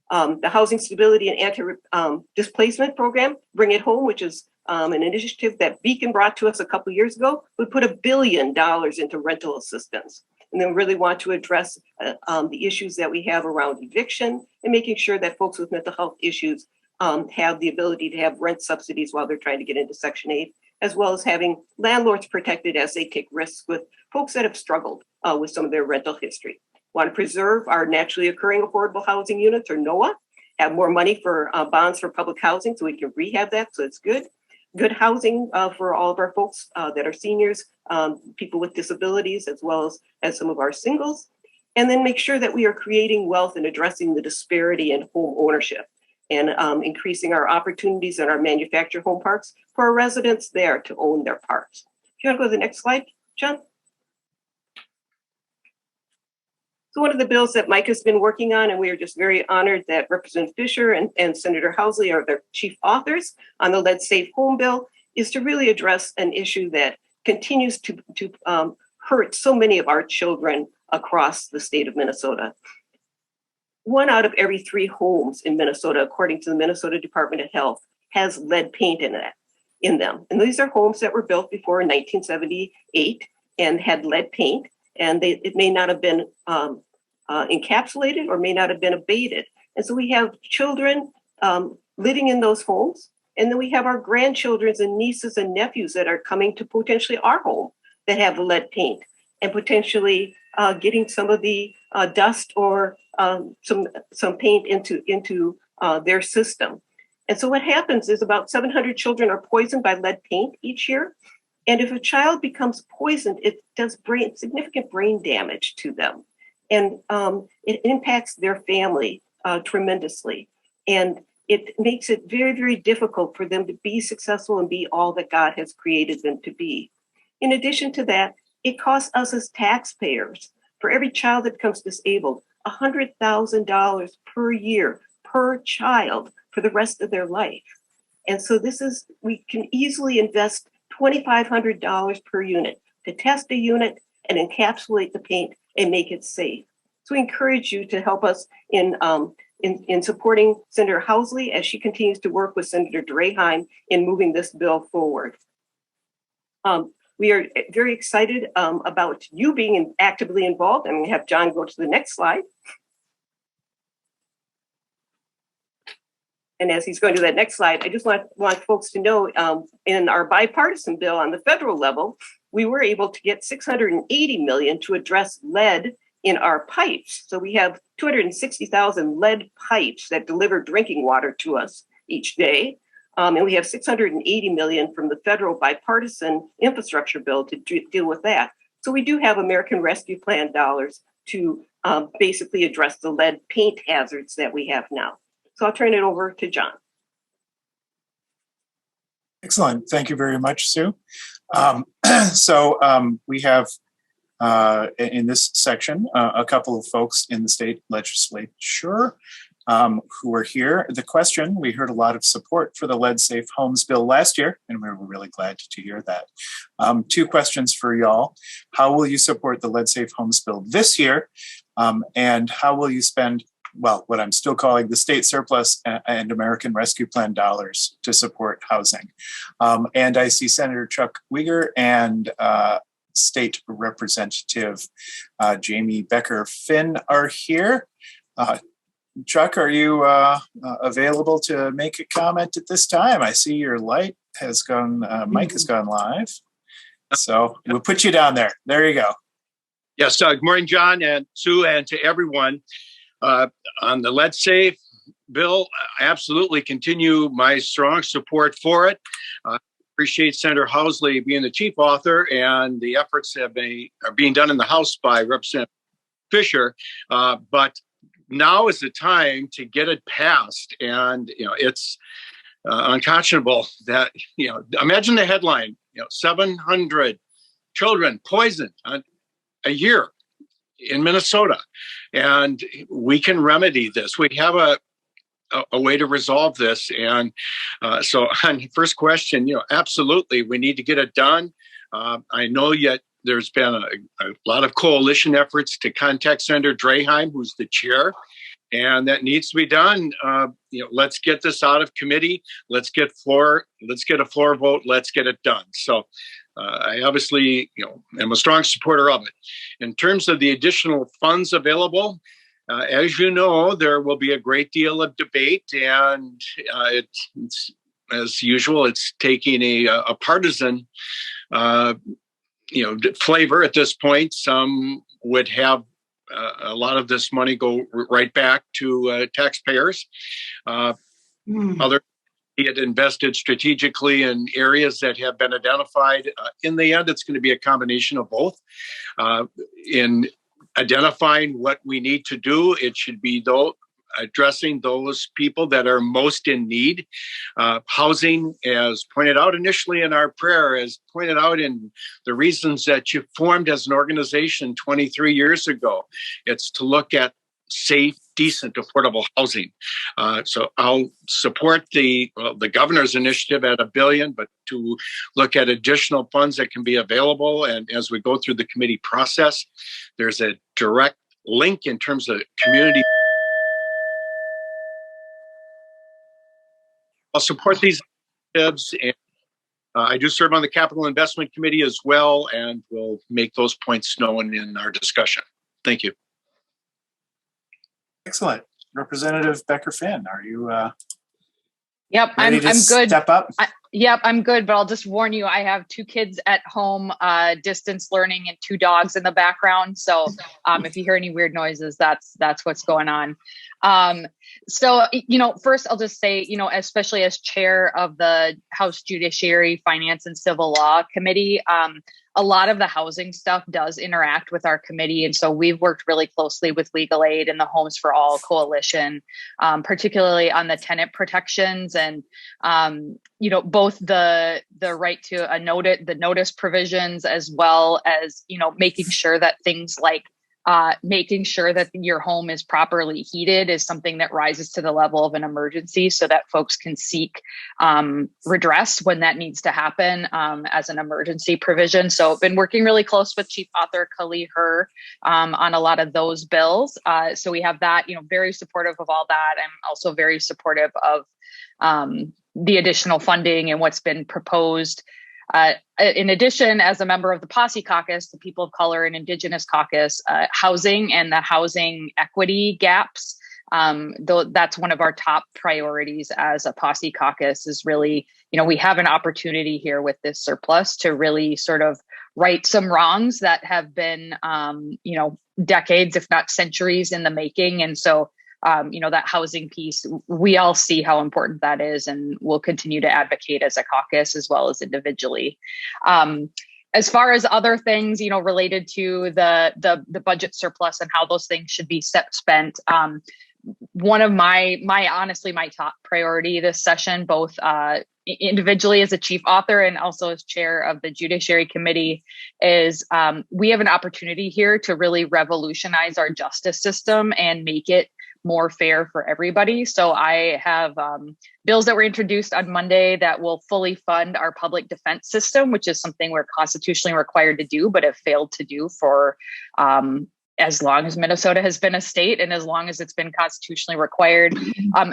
The Housing Stability and Anti-Displacement Program, Bring It Home, which is an initiative that Beacon brought to us a couple years ago. We put $1 billion into rental assistance, and then really want to address the issues that we have around eviction and making sure that folks with mental health issues have the ability to have rent subsidies while they're trying to get into Section 8, as well as having landlords protected as they take risks with folks that have struggled with some of their rental history. Want to preserve our naturally occurring affordable housing units, or NOAA, have more money for bonds for public housing so we can rehab that, so it's good. Good housing for all of our folks that are seniors, people with disabilities, as well as some of our singles. And then make sure that we are creating wealth and addressing the disparity in home ownership, and increasing our opportunities in our manufactured home parks for our residents there to own their parks. If you want to go to the next slide, John. So one of the bills that MICAH has been working on, and we are just very honored that Representative Fisher and Senator Housley are their chief authors on the Lead Safe Home Bill, is to really address an issue that continues to hurt so many of our children across the state of Minnesota. 1 out of every 3 homes in Minnesota, according to the Minnesota Department of Health, has lead paint in them. And these are homes that were built before 1978 and had lead paint, and it may not have been encapsulated or may not have been abated. And so we have children living in those homes, and then we have our grandchildren and nieces and nephews that are coming to potentially our home that have lead paint, and potentially getting some of the dust or some paint into their system. And so what happens is about 700 children are poisoned by lead paint each year. And if a child becomes poisoned, it does significant brain damage to them. And it impacts their family tremendously. And it makes it very, very difficult for them to be successful and be all that God has created them to be. In addition to that, it costs us as taxpayers, for every child that becomes disabled, $100,000 per year per child for the rest of their life. And so we can easily invest $2,500 per unit to test a unit and encapsulate the paint and make it safe. So we encourage you to help us in supporting Senator Housley as she continues to work with Senator Draheim in moving this bill forward. We are very excited about you being actively involved. I'm going to have John go to the next slide. And as he's going to that next slide, I just want folks to know in our bipartisan bill on the federal level, we were able to get $680 million to address lead in our pipes. So we have 260,000 lead pipes that deliver drinking water to us each day. And we have $680 million from the federal bipartisan infrastructure bill to deal with that. So we do have American Rescue Plan dollars to basically address the lead paint hazards that we have now. So I'll turn it over to John. Excellent. Thank you very much, Sue. We have in this section a couple of folks in the state legislature who are here. The question, we heard a lot of support for the Lead Safe Homes bill last year, and we were really glad to hear that. 2 questions for y'all. How will you support the Lead Safe Homes bill this year? And how will you spend, well, what I'm still calling the state surplus and American Rescue Plan dollars to support housing? And I see Senator Chuck Uyghur and State Representative Jamie Becker-Finn are here. Chuck, are you available to make a comment at this time? I see your light has gone, mic has gone live. So we'll put you down there. There you go. Yes, good morning, John and Sue, and to everyone. On the Lead Safe bill, I absolutely continue my strong support for it. Appreciate Senator Housley being the chief author, and the efforts are being done in the House by Representative Fisher. But now is the time to get it passed, and it's unconscionable that imagine the headline: 700 children poisoned a year in Minnesota, and we can remedy this. We have a way to resolve this, and so on your first question, absolutely, we need to get it done. I know yet there's been a lot of coalition efforts to contact Senator Draheim, who's the chair, and that needs to be done. Let's get this out of committee. Let's get a floor vote. Let's get it done. So I obviously, am a strong supporter of it. In terms of the additional funds available, as you know, there will be a great deal of debate, and it's as usual, it's taking a partisan, flavor at this point. Some would have a lot of this money go right back to taxpayers. Others get invested strategically in areas that have been identified. In the end, it's going to be a combination of both. In identifying what we need to do, it should be addressing those people that are most in need. Housing, as pointed out initially in our prayer, as pointed out in the reasons that you formed as an organization 23 years ago. It's to look at safe, decent, affordable housing. So I'll support the governor's initiative at $1 billion, but to look at additional funds that can be available. And as we go through the committee process, there's a direct link in terms of community. I'll support these initiatives, and I do serve on the Capital Investment Committee as well, and we'll make those points known in our discussion. Thank you. Excellent. Representative Becker-Finn, are you Yep, ready to I'm good. Step up? Yep, I'm good, but I'll just warn you, I have 2 kids at home, distance learning, and 2 dogs in the background. So if you hear any weird noises, that's what's going on. So, first I'll just say, especially as chair of the House Judiciary, Finance and Civil Law Committee, a lot of the housing stuff does interact with our committee. And so we've worked really closely with Legal Aid and the Homes for All Coalition, particularly on the tenant protections and, both the right to the notice provisions, as well as, making sure that things like making sure that your home is properly heated is something that rises to the level of an emergency, so that folks can seek redress when that needs to happen as an emergency provision. So I've been working really close with Chief Author Kali Her on a lot of those bills. So we have that, very supportive of all that. I'm also very supportive of the additional funding and what's been proposed. In addition, as a member of the Posse Caucus, the People of Color and Indigenous Caucus, housing and the housing equity gaps, that's one of our top priorities as a Posse Caucus. Is really, we have an opportunity here with this surplus to really sort of right some wrongs that have been, decades, if not centuries in the making. And so that housing piece, we all see how important that is, and we'll continue to advocate as a caucus as well as individually. As far as other things, related to the budget surplus and how those things should be spent, one of my top priority this session, both individually as a chief author and also as chair of the Judiciary Committee, is we have an opportunity here to really revolutionize our justice system and make it more fair for everybody. So I have bills that were introduced on Monday that will fully fund our public defense system, which is something we're constitutionally required to do, but have failed to do for as long as Minnesota has been a state and as long as it's been constitutionally required,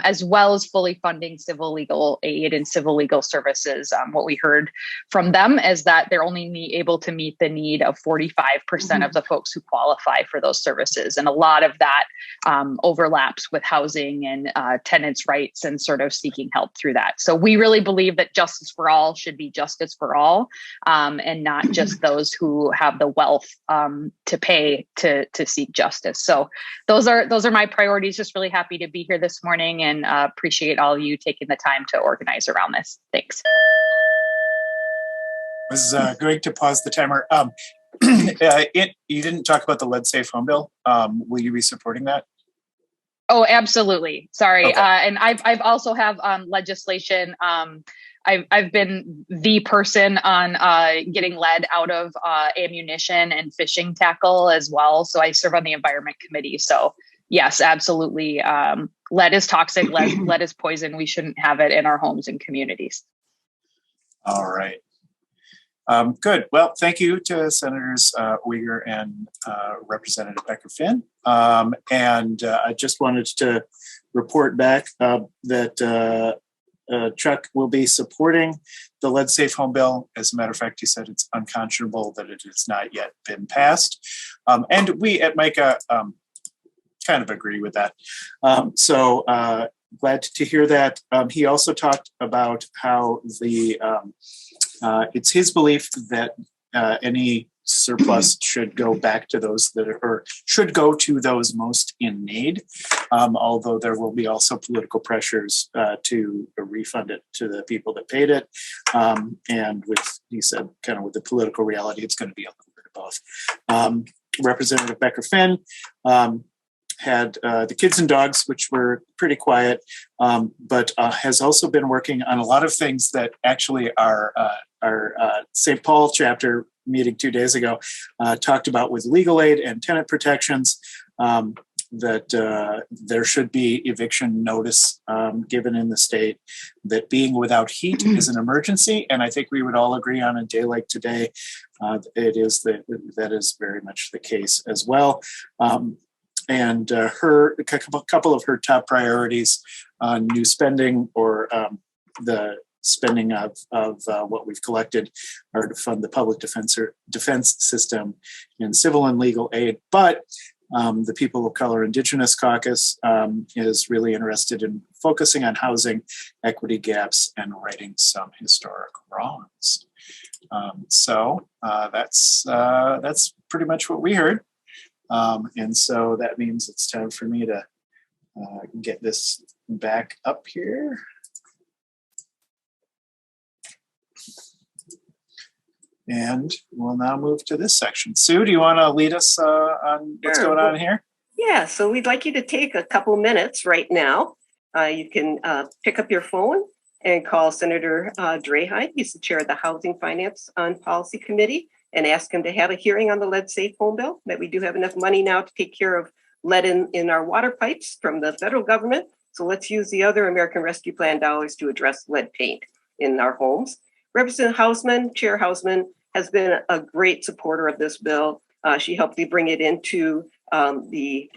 as well as fully funding civil legal aid and civil legal services. What we heard from them is that they're only able to meet the need of 45% of the folks who qualify for those services. And a lot of that overlaps with housing and tenants' rights and sort of seeking help through that. So we really believe that justice for all should be justice for all, and not just those who have the wealth to pay to seek justice. So those are my priorities. Just really happy to be here this morning, and appreciate all of you taking the time to organize around this. Thanks. It was great to pause the timer. You didn't talk about the lead safe home bill. Will you be supporting that? Oh, absolutely. Sorry. Okay. And I've also have legislation. I've been the person on getting lead out of ammunition and fishing tackle as well. So I serve on the Environment Committee. So yes, absolutely. Lead is toxic. Lead is poison. We shouldn't have it in our homes and communities. All right. Good. Well, thank you to Senators Uyghur and Representative Becker-Finn. And I just wanted to report back that Chuck will be supporting the lead safe home bill. As a matter of fact, he said it's unconscionable that it has not yet been passed. And we at MICAH kind of agree with that. So glad to hear that. He also talked about how it's his belief that any surplus should go back to those that are, or should go to those most in need. Although there will be also political pressures to refund it to the people that paid it. And with, he said, kind of with the political reality, it's going to be a little bit of both. Representative Becker-Finn had the kids and dogs, which were pretty quiet, but has also been working on a lot of things that actually our St. Paul chapter meeting 2 days ago talked about with legal aid and tenant protections, that there should be eviction notice given in the state, that being without heat is an emergency. And I think we would all agree on a day like today, that is very much the case as well. And a couple of her top priorities on new spending or the spending of what we've collected are to fund the public defense system and civil and legal aid. But the People of Color Indigenous Caucus is really interested in focusing on housing equity gaps and righting some historic wrongs. So that's pretty much what we heard. And so that means it's time for me to get this back up here. And we'll now move to this section. Sue, do you want to lead us on what's going on here? Yeah, so we'd like you to take a couple minutes right now. You can pick up your phone and call Senator Drahite. He's the chair of the Housing, Finance, and Policy Committee, and ask him to have a hearing on the lead safe home bill, that we do have enough money now to take care of lead in our water pipes from the federal government. So let's use the other American Rescue Plan dollars to address lead paint in our homes. Representative Hausman, Chair Hausman, has been a great supporter of this bill. She helped me bring it into the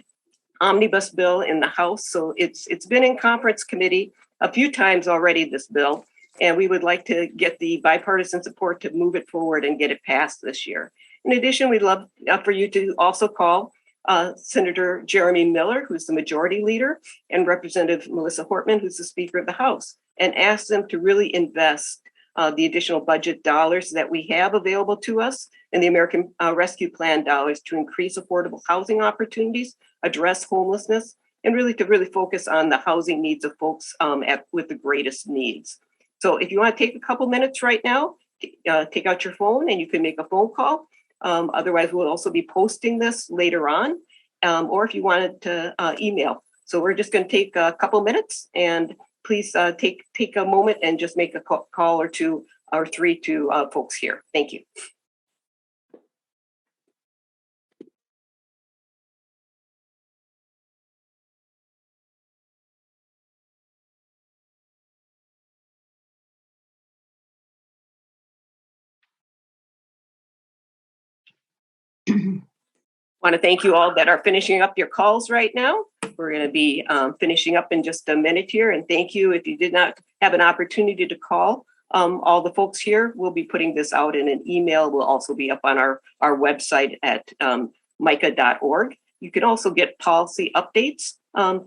omnibus bill in the House. So it's been in conference committee a few times already, this bill. And we would like to get the bipartisan support to move it forward and get it passed this year. In addition, we'd love for you to also call Senator Jeremy Miller, who's the majority leader, and Representative Melissa Hortman, who's the Speaker of the House, and ask them to really invest the additional budget dollars that we have available to us and the American Rescue Plan dollars to increase affordable housing opportunities, address homelessness, and really focus on the housing needs of folks with the greatest needs. So if you want to take a couple minutes right now, take out your phone and you can make a phone call. Otherwise, we'll also be posting this later on, or if you wanted to email. So we're just going to take a couple minutes, and please take a moment and just make a call or two or three to folks here. Thank you. Want to thank you all that are finishing up your calls right now. We're going to be finishing up in just a minute here. And thank you if you did not have an opportunity to call. All the folks here, we'll be putting this out in an email. We'll also be up on our website at MICAH.org. You can also get policy updates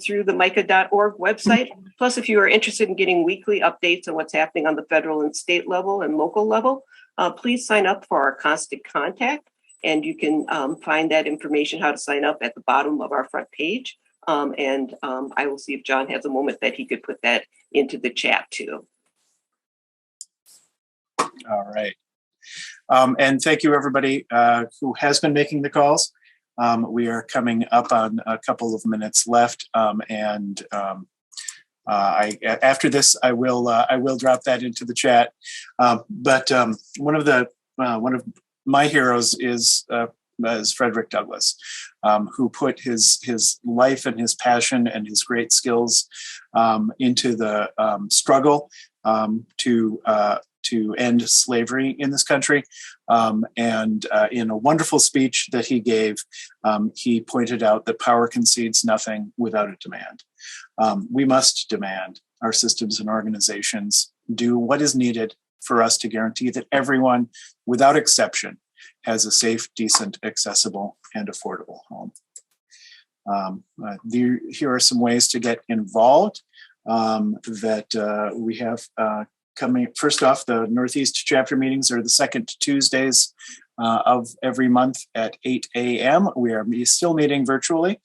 through the MICAH.org website. Plus, if you are interested in getting weekly updates on what's happening on the federal and state level and local level, please sign up for our constant contact. And you can find that information, how to sign up, at the bottom of our front page. And I will see if John has a moment that he could put that into the chat too. All right. And thank you, everybody who has been making the calls. We are coming up on a couple of minutes left. After this, I will drop that into the chat. But one of my heroes is Frederick Douglass, who put his life and his passion and his great skills into the struggle to to end slavery in this country. And in a wonderful speech that he gave, he pointed out that power concedes nothing without a demand. We must demand our systems and organizations do what is needed for us to guarantee that everyone, without exception, has a safe, decent, accessible, and affordable home. Here are some ways to get involved that we have coming. First off, the NorthEast Chapter meetings are the second Tuesdays of every month at 8 a.m. We are still meeting virtually.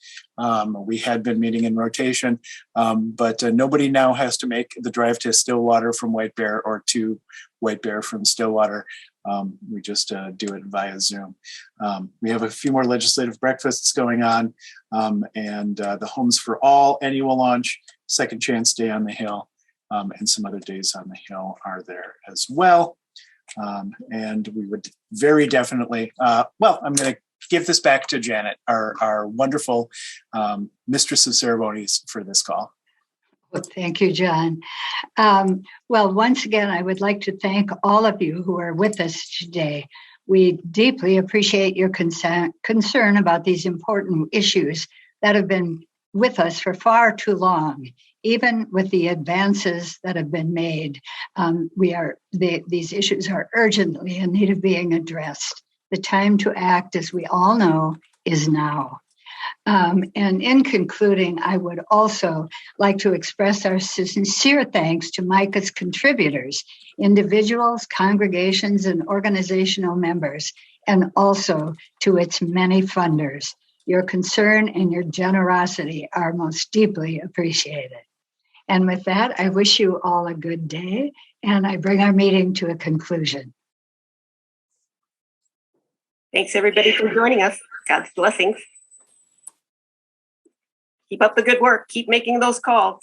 We had been meeting in rotation, but nobody now has to make the drive to Stillwater from White Bear or to White Bear from Stillwater. We just do it via Zoom. We have a few more legislative breakfasts going on, and the Homes for All annual launch, Second Chance Day on the Hill, and some other days on the Hill are there as well. And we would very definitely, well, I'm going to give this back to Janet, our wonderful mistress of ceremonies for this call. Well, thank you, John. Well, once again, I would like to thank all of you who are with us today. We deeply appreciate your concern about these important issues that have been with us for far too long. Even with the advances that have been made, these issues are urgently in need of being addressed. The time to act, as we all know, is now. And in concluding, I would also like to express our sincere thanks to MICAH's contributors, individuals, congregations, and organizational members, and also to its many funders. Your concern and your generosity are most deeply appreciated. And with that, I wish you all a good day, and I bring our meeting to a conclusion. Thanks, everybody, for joining us. God's blessings. Keep up the good work. Keep making those calls.